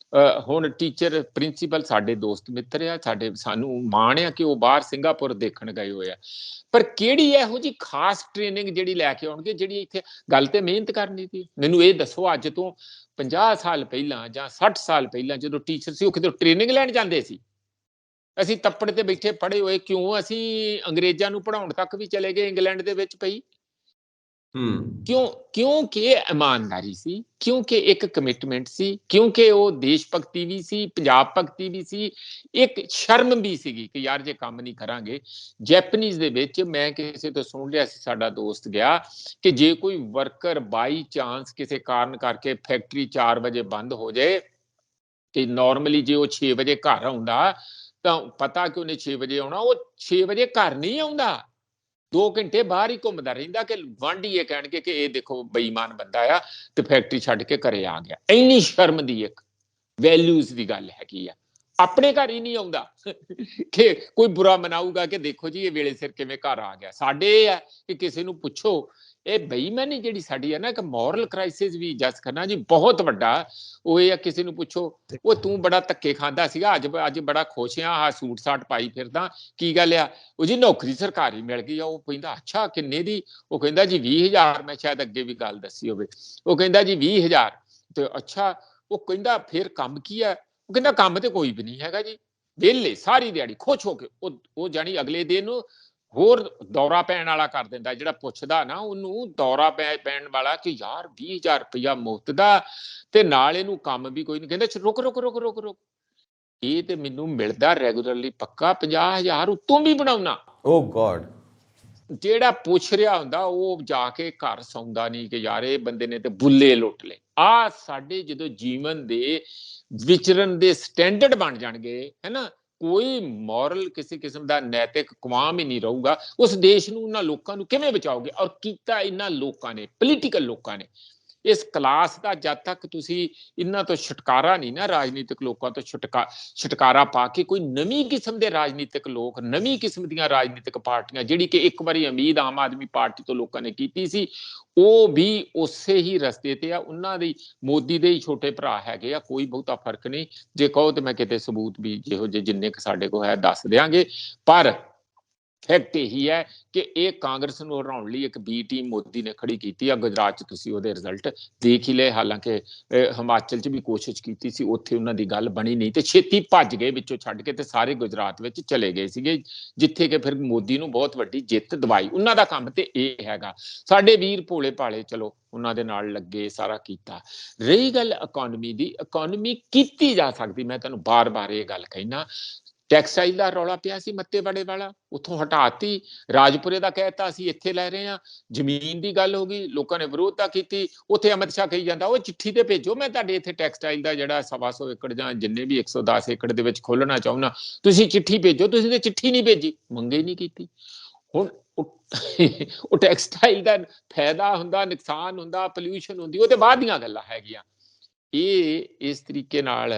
ਹੁਣ ਟੀਚਰ ਪ੍ਰਿੰਸੀਪਲ ਸਾਡੇ ਦੋਸਤ ਮਿੱਤਰ ਆ, ਸਾਨੂੰ ਮਾਣ ਆ ਕਿ ਉਹ ਬਾਹਰ ਸਿੰਗਾਪੁਰ ਦੇਖਣ ਗਏ ਹੋਏ ਆ, ਪਰ ਕਿਹੜੀ ਇਹੋ ਜਿਹੀ ਖਾਸ ਟ੍ਰੇਨਿੰਗ ਜਿਹੜੀ ਲੈ ਕੇ ਆਉਣਗੇ, ਜਿਹੜੀ ਇੱਥੇ ਗੱਲ ਤੇ ਮਿਹਨਤ ਕਰਨੀ ਸੀ। ਮੈਨੂੰ ਇਹ ਦੱਸੋ, ਅੱਜ ਤੋਂ 50 ਸਾਲ ਪਹਿਲਾਂ ਜਾਂ 60 ਸਾਲ ਪਹਿਲਾਂ ਜਦੋਂ ਟੀਚਰ ਸੀ, ਉਹ ਕਿਤੇ ਟ੍ਰੇਨਿੰਗ ਲੈਣ ਜਾਂਦੇ ਸੀ? ਅਸੀਂ ਤੱਪੜ ਤੇ ਬੈਠੇ ਪੜ੍ਹੇ ਹੋਏ, ਕਿਉਂ ਅਸੀਂ ਅੰਗਰੇਜ਼ਾਂ ਨੂੰ ਪੜ੍ਹਾਉਣ ਤੱਕ ਵੀ ਚਲੇ ਗਏ ਇੰਗਲੈਂਡ ਦੇ ਵਿੱਚ ਪਈ? ਕਿਉਂਕਿ ਇਮਾਨਦਾਰੀ ਸੀ, ਕਿਉਂਕਿ ਇੱਕ ਕਮਿਟਮੈਂਟ ਸੀ, ਕਿਉਂਕਿ ਉਹ ਦੇਸ਼ ਭਗਤੀ ਵੀ ਸੀ, ਪੰਜਾਬ ਭਗਤੀ ਵੀ ਸੀ, ਇੱਕ ਸ਼ਰਮ ਵੀ ਸੀਗੀ ਕਿ ਯਾਰ ਜੇ ਕੰਮ ਨਹੀਂ ਕਰਾਂਗੇ। ਜੈਪਨੀਜ਼ ਦੇ ਵਿੱਚ ਮੈਂ ਕਿਸੇ ਤੋਂ ਸੁਣ ਲਿਆ ਸੀ, ਸਾਡਾ ਦੋਸਤ ਗਿਆ, ਕਿ ਜੇ ਕੋਈ ਵਰਕਰ ਬਾਈ ਚਾਂਸ ਕਿਸੇ ਕਾਰਨ ਕਰਕੇ ਫੈਕਟਰੀ 4 ਵਜੇ ਬੰਦ ਹੋ ਜਾਏ, ਤੇ ਨਾਰਮਲੀ ਜੇ ਉਹ 6 ਵਜੇ ਘਰ ਆਉਂਦਾ, ਤਾਂ ਪਤਾ ਕਿ ਉਹਨੇ 6 ਵਜੇ ਆਉਣਾ, ਉਹ 6 ਵਜੇ ਘਰ ਨਹੀਂ ਆਉਂਦਾ, 2 ਘੰਟੇ ਬਾਹਰ ਹੀ ਘੁੰਮਦਾ ਰਹਿੰਦਾ, ਕਿ ਵਾਂਢੀ ਇਹ ਕਹਿਣਗੇ ਕਿ ਇਹ ਦੇਖੋ ਬੇਈਮਾਨ ਬੰਦਾ ਆ, ਤੇ ਫੈਕਟਰੀ ਛੱਡ ਕੇ ਘਰੇ ਆ ਗਿਆ। ਇੰਨੀ ਸ਼ਰਮ ਦੀ ਇੱਕ ਵੈਲਿਊਜ਼ ਦੀ ਗੱਲ ਹੈਗੀ ਆ। ਆਪਣੇ ਘਰ ਹੀ ਨਹੀਂ ਆਉਂਦਾ ਕਿ ਕੋਈ ਬੁਰਾ ਮਨਾਊਗਾ ਕਿ ਦੇਖੋ ਜੀ ਇਹ ਵੇਲੇ ਸਿਰ ਕਿਵੇਂ ਘਰ ਆ ਗਿਆ। ਸਾਡੇ ਇਹ ਹੈ ਕਿ ਕਿਸੇ ਨੂੰ ਪੁੱਛੋ, ਇਹ ਬੇਈਮਾਨੀ ਜਿਹੜੀ ਸਾਡੀ ਹੈ ਨਾ, ਇੱਕ ਮੋਰਲ ਕ੍ਰਾਈਸਿਸ ਵੀ ਜਸ ਕਰਨਾ ਜੀ ਬਹੁਤ ਵੱਡਾ। ਉਹ ਇਹ ਆ, ਕਿਸੇ ਨੂੰ ਪੁੱਛੋ, ਉਹ ਤੂੰ ਬੜਾ ਧੱਕੇ ਖਾਂਦਾ ਸੀਗਾ, ਅੱਜ ਬੜਾ ਖੁਸ਼ ਆ, ਆਹ ਸੂਟ ਸਾਟ ਪਾਈ ਫਿਰਦਾ, ਕੀ ਗੱਲ ਆ? ਉਹ ਜੀ ਨੌਕਰੀ ਸਰਕਾਰੀ ਮਿਲ ਗਈ ਆ। ਉਹ ਕਹਿੰਦਾ ਅੱਛਾ, ਕਿੰਨੇ ਦੀ? ਉਹ ਕਹਿੰਦਾ ਜੀ 20,000। ਮੈਂ ਸ਼ਾਇਦ ਅੱਗੇ ਵੀ ਗੱਲ ਦੱਸੀ ਹੋਵੇ। ਉਹ ਕਹਿੰਦਾ ਜੀ 20,000। ਤੇ ਅੱਛਾ, ਉਹ ਕਹਿੰਦਾ ਫਿਰ ਕੰਮ ਕੀ ਆ? ਉਹ ਕਹਿੰਦਾ ਕੰਮ ਤੇ ਕੋਈ ਵੀ ਨਹੀਂ ਹੈਗਾ ਜੀ, ਵਿਹਲੇ ਸਾਰੀ ਦਿਹਾੜੀ ਖੁਸ਼ ਹੋ ਕੇ। ਉਹ ਜਾਣੀ ਅਗਲੇ ਦਿਨ ਨੂੰ ਹੋਰ ਦੌਰਾ ਪੈਣ ਵਾਲਾ ਕਰ ਦਿੰਦਾ, ਜਿਹੜਾ ਪੁੱਛਦਾ ਨਾ ਉਹਨੂੰ ਦੌਰਾ ਪੈਣ ਵਾਲਾ, ਕਿ ਯਾਰ 20,000 ਰੁਪਇਆ ਮੁਫਤ ਦਾ, ਤੇ ਨਾਲ ਇਹਨੂੰ ਕੰਮ ਵੀ ਕੋਈ ਨਹੀਂ। ਕਹਿੰਦਾ ਰੁਕ ਰੁਕ ਰੁਕ ਰੁਕ ਰੁਕ, ਇਹ ਤੇ ਮੈਨੂੰ ਮਿਲਦਾ ਰੈਗੂਲਰਲੀ ਪੱਕਾ 50,000, ਉੱਤੋਂ ਵੀ ਬਣਾਉਣਾ। ਓ ਗॉड। ਜਿਹੜਾ ਪੁੱਛ ਰਿਹਾ ਹੁੰਦਾ ਉਹ ਜਾ ਕੇ ਘਰ ਸੌਂਦਾ ਨਹੀਂ, ਕਿ ਯਾਰ ਇਹ ਬੰਦੇ ਨੇ ਤੇ ਬੁੱਲੇ ਲੁੱਟ ਲਏ। ਆ ਸਾਡੇ ਜਦੋਂ ਜੀਵਨ ਦੇ ਵਿਚਰਨ ਦੇ ਸਟੈਂਡਰਡ ਬਣ ਜਾਣਗੇ, ਹੈ ਨਾ, ਕੋਈ ਮੋਰਲ ਕਿਸੇ ਕਿਸਮ ਦਾ ਨੈਤਿਕ ਕਵਾਮ ਹੀ ਨਹੀਂ ਰਹੂਗਾ, ਉਸ ਦੇਸ਼ ਨੂੰ ਉਹਨਾਂ ਲੋਕਾਂ ਨੂੰ ਕਿਵੇਂ ਬਚਾਓਗੇ? ਔਰ ਕੀਤਾ ਇਹਨਾਂ ਲੋਕਾਂ ਨੇ, ਪੋਲੀਟੀਕਲ ਲੋਕਾਂ ਨੇ, ਇਸ ਕਲਾਸ ਦਾ ਜਦ ਤੱਕ ਤੁਸੀਂ ਇਹਨਾਂ ਤੋਂ ਛੁਟਕਾਰਾ ਨਹੀਂ ਨਾ, ਰਾਜਨੀਤਿਕ ਲੋਕਾਂ ਤੋਂ ਛੁਟਕਾਰਾ ਪਾ ਕੇ ਕੋਈ ਨਵੀਂ ਕਿਸਮ ਦੇ ਰਾਜਨੀਤਿਕ ਲੋਕ, ਨਵੀਂ ਕਿਸਮ ਦੀਆਂ ਰਾਜਨੀਤਿਕ ਪਾਰਟੀਆਂ, ਜਿਹੜੀ ਕਿ ਇੱਕ ਵਾਰੀ ਉਮੀਦ ਆਮ ਆਦਮੀ ਪਾਰਟੀ ਤੋਂ ਲੋਕਾਂ ਨੇ ਕੀਤੀ ਸੀ, ਉਹ ਵੀ ਉਸੇ ਹੀ ਰਸਤੇ ਤੇ ਆ। ਉਹਨਾਂ ਦੀ ਮੋਦੀ ਦੇ ਹੀ ਛੋਟੇ ਭਰਾ ਹੈਗੇ ਆ, ਕੋਈ ਬਹੁਤਾ ਫਰਕ ਨਹੀਂ। ਜੇ ਕਹੋ ਤੇ ਮੈਂ ਕਿਤੇ ਸਬੂਤ ਵੀ ਜਿਹੋ ਜਿਹੇ ਜਿੰਨੇ ਕੁ ਸਾਡੇ ਕੋਲ ਹੈ ਦੱਸ ਦਿਆਂਗੇ। ਪਰ ਫੈਕਟ ਇਹੀ ਹੈ ਕਿ ਇਹ ਕਾਂਗਰਸ ਨੂੰ ਹਰਾਉਣ ਲਈ ਇੱਕ ਬੀ ਟੀਮ ਮੋਦੀ ਨੇ ਖੜੀ ਕੀਤੀ ਆ। ਗੁਜਰਾਤ 'ਚ ਤੁਸੀਂ ਉਹਦੇ ਰਿਜ਼ਲਟ ਦੇਖ ਹੀ ਲਏ। ਹਾਲਾਂਕਿ ਹਿਮਾਚਲ 'ਚ ਵੀ ਕੋਸ਼ਿਸ਼ ਕੀਤੀ ਸੀ, ਉੱਥੇ ਉਹਨਾਂ ਦੀ ਗੱਲ ਬਣੀ ਨਹੀਂ ਤੇ ਛੇਤੀ ਭੱਜ ਗਏ ਵਿੱਚੋਂ ਛੱਡ ਕੇ ਤੇ ਸਾਰੇ ਗੁਜਰਾਤ ਵਿੱਚ ਚਲੇ ਗਏ ਸੀਗੇ, ਜਿੱਥੇ ਕਿ ਫਿਰ ਮੋਦੀ ਨੂੰ ਬਹੁਤ ਵੱਡੀ ਜਿੱਤ ਦਵਾਈ। ਉਹਨਾਂ ਦਾ ਕੰਮ ਤੇ ਇਹ ਹੈਗਾ। ਸਾਡੇ ਵੀਰ ਭੋਲੇ ਭਾਲੇ ਚਲੋ ਉਹਨਾਂ ਦੇ ਨਾਲ ਲੱਗੇ, ਸਾਰਾ ਕੀਤਾ। ਰਹੀ ਗੱਲ ਇਕੋਨਮੀ ਦੀ, ਇਕੋਨਮੀ ਕੀਤੀ ਜਾ ਸਕਦੀ। ਮੈਂ ਤੁਹਾਨੂੰ ਬਾਰ-ਬਾਰ ਇਹ ਗੱਲ ਕਹਿਣਾ, ਟੈਕਸਟਾਈਲ ਦਾ ਰੌਲਾ ਪਿਆ ਸੀ ਮੱਤੇਵਾੜੇ ਵਾਲਾ, ਉੱਥੋਂ ਹਟਾਤੀ। ਰਾਜਪੁਰੇ ਦਾ ਕਹਿਤਾ ਅਸੀਂ ਇੱਥੇ ਲੈ ਰਹੇ ਹਾਂ। ਜ਼ਮੀਨ ਦੀ ਗੱਲ ਹੋ ਗਈ, ਲੋਕਾਂ ਨੇ ਵਿਰੋਧਤਾ ਕੀਤੀ। ਉੱਥੇ ਅਮਿਤ ਸ਼ਾਹ ਕਹੀ ਜਾਂਦਾ ਉਹ ਚਿੱਠੀ ਤੇ ਭੇਜੋ, ਮੈਂ ਤੁਹਾਡੇ ਇੱਥੇ ਟੈਕਸਟਾਈਲ ਦਾ ਜਿਹੜਾ 125 ਏਕੜ ਜਾਂ ਜਿੰਨੇ ਵੀ 110 ਏਕੜ ਦੇ ਵਿੱਚ ਖੋਲਣਾ ਚਾਹੁੰਦਾ, ਤੁਸੀਂ ਚਿੱਠੀ ਭੇਜੋ। ਤੁਸੀਂ ਤੇ ਚਿੱਠੀ ਨਹੀਂ ਭੇਜੀ, ਮੰਗੇ ਨਹੀਂ ਕੀਤੀ। ਹੁਣ ਉਹ ਟੈਕਸਟਾਈਲ ਦਾ ਫਾਇਦਾ ਹੁੰਦਾ, ਨੁਕਸਾਨ ਹੁੰਦਾ, ਪੋਲਿਊਸ਼ਨ ਹੁੰਦੀ, ਉਹ ਤੇ ਬਾਅਦ ਦੀਆਂ ਗੱਲਾਂ ਹੈਗੀਆਂ। ਇਹ ਇਸ ਤਰੀਕੇ ਨਾਲ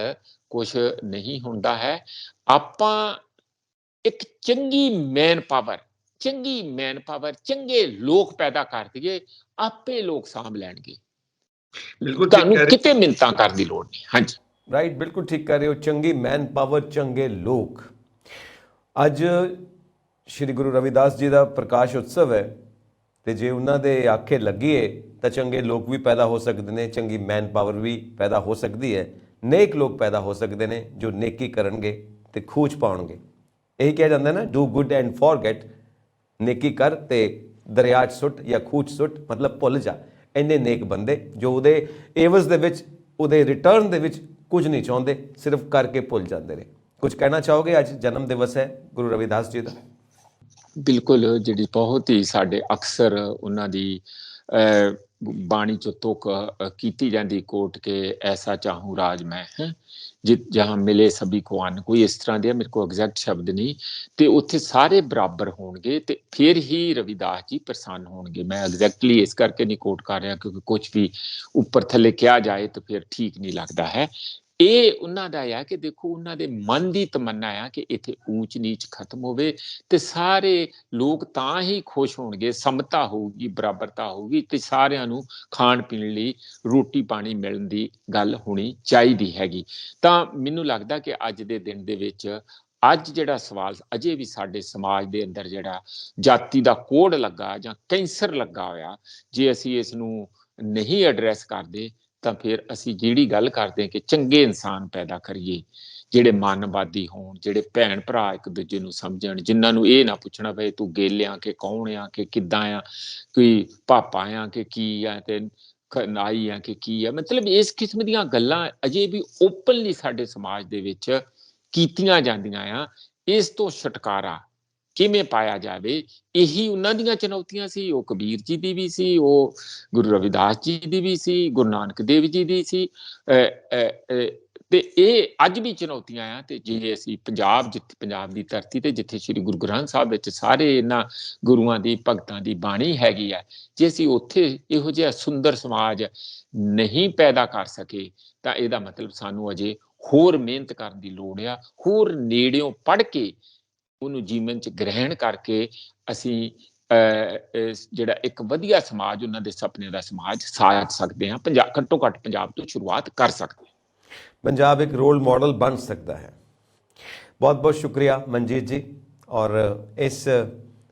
ਕੁਝ ਨਹੀਂ ਹੁੰਦਾ ਹੈ। ਆਪਾਂ ਇੱਕ ਚੰਗੀ ਮੈਨ ਪਾਵਰ, ਚੰਗੇ ਲੋਕ ਪੈਦਾ ਕਰ ਦਈਏ, ਆਪੇ ਲੋਕ ਸਾਂਭ ਲੈਣਗੇ। ਬਿਲਕੁਲ ਠੀਕ ਤੁਹਾਨੂੰ ਕਹਿ ਰਹੇ ਕਿਤੇ ਮਿੰਨਤਾਂ ਕਰਨ ਦੀ ਲੋੜ ਨਹੀਂ। ਹਾਂਜੀ ਰਾਈਟ, ਬਿਲਕੁਲ ਠੀਕ ਕਰ ਰਹੇ ਹੋ। ਚੰਗੀ ਮੈਨ ਪਾਵਰ, ਚੰਗੇ ਲੋਕ। ਅੱਜ ਸ਼੍ਰੀ ਗੁਰੂ ਰਵਿਦਾਸ ਜੀ ਦਾ ਪ੍ਰਕਾਸ਼ ਉਤਸਵ ਹੈ ਤੇ ਜੇ ਉਹਨਾਂ ਦੇ ਆਖੇ ਲੱਗੀਏ ਤਾਂ ਚੰਗੇ ਲੋਕ ਵੀ ਪੈਦਾ ਹੋ ਸਕਦੇ ਨੇ, ਚੰਗੀ ਮੈਨ ਪਾਵਰ ਵੀ ਪੈਦਾ ਹੋ ਸਕਦੀ ਹੈ। ਨੇਕ ਲੋਕ ਪੈਦਾ ਹੋ ਸਕਦੇ ਨੇ ਜੋ ਨੇਕੀ ਕਰਨਗੇ ਤੇ ਖੂਚ ਪਾਉਣਗੇ। ਇਹੀ ਕਿਹਾ ਜਾਂਦਾ ਨਾ, ਡੂ ਗੁੱਡ ਐਂਡ ਫੋਰਗੇਟ। ਨੇਕੀ ਕਰ ਤੇ ਦਰਿਆ 'ਚ ਸੁੱਟ ਜਾਂ ਖੂਚ ਸੁੱਟ, ਮਤਲਬ ਭੁੱਲ ਜਾ। ਇੰਨੇ ਨੇਕ ਬੰਦੇ ਜੋ ਉਹਦੇ ਏਵਜ਼ ਦੇ ਵਿੱਚ, ਉਹਦੇ ਰਿਟਰਨ ਦੇ ਵਿੱਚ ਕੁਝ ਨਹੀਂ ਚਾਹੁੰਦੇ, ਸਿਰਫ ਕਰਕੇ ਭੁੱਲ ਜਾਂਦੇ ਨੇ। ਕੁਝ ਕਹਿਣਾ ਚਾਹੋਗੇ? ਅੱਜ ਜਨਮ ਦਿਵਸ ਹੈ ਗੁਰੂ ਰਵਿਦਾਸ ਜੀ ਦਾ। ਬਿਲਕੁਲ, ਜਿਹੜੀ ਬਹੁਤ ਹੀ ਸਾਡੇ ਅਕਸਰ ਉਹਨਾਂ ਦੀ ਬਾਣੀ ਚੋਂ ਤੁਕ ਕੀਤੀ ਜਾਂਦੀ ਕੋਟ ਕੇ ਐਸਾ ਚਾਹੂੰ ਰਾਜ ਮੈਂ ਹੈ ਜਹਾਂ ਮਿਲੇ ਸਭੀ ਕੋ ਅੰਨ, ਕੋਈ ਇਸ ਤਰ੍ਹਾਂ ਦੇ, ਮੇਰੇ ਕੋਲ ਐਗਜ਼ੈਕਟ ਸ਼ਬਦ ਨਹੀਂ। ਤੇ ਉੱਥੇ ਸਾਰੇ ਬਰਾਬਰ ਹੋਣਗੇ ਤੇ ਫਿਰ ਹੀ ਰਵਿਦਾਸ ਜੀ ਪ੍ਰਸੰਨ ਹੋਣਗੇ। ਮੈਂ ਐਗਜ਼ੈਕਟਲੀ ਇਸ ਕਰਕੇ ਨਹੀਂ ਕੋਟ ਕਰ ਰਿਹਾ ਕਿਉਂਕਿ ਕੁਝ ਵੀ ਉੱਪਰ ਥੱਲੇ ਕਿਹਾ ਜਾਏ ਤਾਂ ਫਿਰ ਠੀਕ ਨਹੀਂ ਲੱਗਦਾ ਹੈ। ਇਹ ਉਹਨਾਂ ਦਾ ਆ ਕਿ ਦੇਖੋ, ਉਹਨਾਂ ਦੇ ਮਨ ਦੀ ਤਮੰਨਾ ਆ ਕਿ ਇੱਥੇ ਊਚ ਨੀਚ ਖਤਮ ਹੋਵੇ ਤੇ ਸਾਰੇ ਲੋਕ ਤਾਂ ਹੀ ਖੁਸ਼ ਹੋਣਗੇ, ਸਮਤਾ ਹੋਊਗੀ, ਬਰਾਬਰਤਾ ਹੋਊਗੀ ਤੇ ਸਾਰਿਆਂ ਨੂੰ ਖਾਣ ਪੀਣ ਲਈ ਰੋਟੀ ਪਾਣੀ ਮਿਲਣ ਦੀ ਗੱਲ ਹੋਣੀ ਚਾਹੀਦੀ ਹੈਗੀ। ਤਾਂ ਮੈਨੂੰ ਲੱਗਦਾ ਕਿ ਅੱਜ ਦੇ ਦਿਨ ਦੇ ਵਿੱਚ ਅੱਜ ਜਿਹੜਾ ਸਵਾਲ ਅਜੇ ਵੀ ਸਾਡੇ ਸਮਾਜ ਦੇ ਅੰਦਰ ਜਿਹੜਾ ਜਾਤੀ ਦਾ ਕੋਡ ਲੱਗਾ ਜਾਂ ਕੈਂਸਰ ਲੱਗਾ ਹੋਇਆ, ਜੇ ਅਸੀਂ ਇਸ ਨੂੰ ਨਹੀਂ ਐਡਰੈਸ ਕਰਦੇ ਤਾਂ ਫਿਰ ਅਸੀਂ ਜਿਹੜੀ ਗੱਲ ਕਰਦੇ ਕਿ ਚੰਗੇ ਇਨਸਾਨ ਪੈਦਾ ਕਰੀਏ, ਜਿਹੜੇ ਮਾਨਵਵਾਦੀ ਹੋਣ, ਜਿਹੜੇ ਭੈਣ ਭਰਾ ਇੱਕ ਦੂਜੇ ਨੂੰ ਸਮਝਣ, ਜਿਨ੍ਹਾਂ ਨੂੰ ਇਹ ਨਾ ਪੁੱਛਣਾ ਪਏ ਤੂੰ ਗੇਲਿਆਂ ਕਿ ਕੌਣ ਆ, ਕਿ ਕਿੱਦਾਂ ਆ, ਕੋਈ ਪਾਪਾ ਆ ਕਿ ਕੀ ਆ, ਤੇ ਨਾਈ ਆ ਕਿ ਕੀ ਆ। ਮਤਲਬ ਇਸ ਕਿਸਮ ਦੀਆਂ ਗੱਲਾਂ ਅਜੇ ਵੀ ਓਪਨਲੀ ਸਾਡੇ ਸਮਾਜ ਦੇ ਵਿੱਚ ਕੀਤੀਆਂ ਜਾਂਦੀਆਂ ਆ। ਇਸ ਤੋਂ ਛੁਟਕਾਰਾ ਕਿਵੇਂ ਪਾਇਆ ਜਾਵੇ, ਇਹੀ ਉਹਨਾਂ ਦੀਆਂ ਚੁਣੌਤੀਆਂ ਸੀ। ਉਹ ਕਬੀਰ ਜੀ ਦੀ ਵੀ ਸੀ, ਉਹ ਗੁਰੂ ਰਵਿਦਾਸ ਜੀ ਦੀ ਵੀ ਸੀ, ਗੁਰੂ ਨਾਨਕ ਦੇਵ ਜੀ ਦੀ ਸੀ। ਤੇ ਇਹ ਅੱਜ ਵੀ ਚੁਣੌਤੀਆਂ ਆ। ਤੇ ਜੇ ਅਸੀਂ ਪੰਜਾਬ, ਜਿੱਥੇ ਪੰਜਾਬ ਦੀ ਧਰਤੀ ਤੇ ਜਿੱਥੇ ਸ੍ਰੀ ਗੁਰੂ ਗ੍ਰੰਥ ਸਾਹਿਬ ਵਿੱਚ ਸਾਰੇ ਇਹਨਾਂ ਗੁਰੂਆਂ ਦੀ ਭਗਤਾਂ ਦੀ ਬਾਣੀ ਹੈਗੀ ਆ, ਜੇ ਅਸੀਂ ਉੱਥੇ ਇਹੋ ਜਿਹਾ ਸੁੰਦਰ ਸਮਾਜ ਨਹੀਂ ਪੈਦਾ ਕਰ ਸਕੇ ਤਾਂ ਇਹਦਾ ਮਤਲਬ ਸਾਨੂੰ ਅਜੇ ਹੋਰ ਮਿਹਨਤ ਕਰਨ ਦੀ ਲੋੜ ਆ। ਹੋਰ ਨੇੜਿਓਂ ਪੜ੍ਹ ਕੇ ਉਹਨੂੰ ਜੀਵਨ 'ਚ ਗ੍ਰਹਿਣ ਕਰਕੇ ਅਸੀਂ ਜਿਹੜਾ ਇੱਕ ਵਧੀਆ ਸਮਾਜ, ਉਹਨਾਂ ਦੇ ਸੁਪਨੇ ਦਾ ਸਮਾਜ ਸਾਜ ਸਕਦੇ ਹਾਂ। ਘੱਟੋ ਘੱਟ ਪੰਜਾਬ ਤੋਂ ਸ਼ੁਰੂਆਤ ਕਰ ਸਕਦੇ ਹਾਂ। ਪੰਜਾਬ ਇੱਕ ਰੋਲ ਮਾਡਲ ਬਣ ਸਕਦਾ ਹੈ। ਬਹੁਤ ਬਹੁਤ ਸ਼ੁਕਰੀਆ ਮਨਜੀਤ ਜੀ, ਔਰ ਇਸ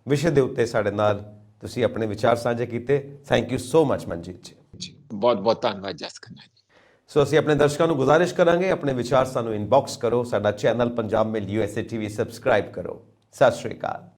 ਵਿਸ਼ੇ ਦੇ ਉੱਤੇ ਸਾਡੇ ਨਾਲ ਤੁਸੀਂ ਆਪਣੇ ਵਿਚਾਰ ਸਾਂਝੇ ਕੀਤੇ। Thank you so much Manjit ji. ਬਹੁਤ ਬਹੁਤ ਧੰਨਵਾਦ ਜਸ ਖੰਨਾ ਜੀ। ਸੋ ਅਸੀਂ ਆਪਣੇ ਦਰਸ਼ਕਾਂ ਨੂੰ ਗੁਜ਼ਾਰਿਸ਼ ਕਰਾਂਗੇ, ਆਪਣੇ ਵਿਚਾਰ ਸਾਨੂੰ ਇਨਬਾਕਸ ਕਰੋ। ਸਾਡਾ ਚੈਨਲ ਪੰਜਾਬ ਮੇਲ USA TV ਸਬਸਕ੍ਰਾਈਬ ਕਰੋ। ਸਤਿ ਸ਼੍ਰੀ ਅਕਾਲ।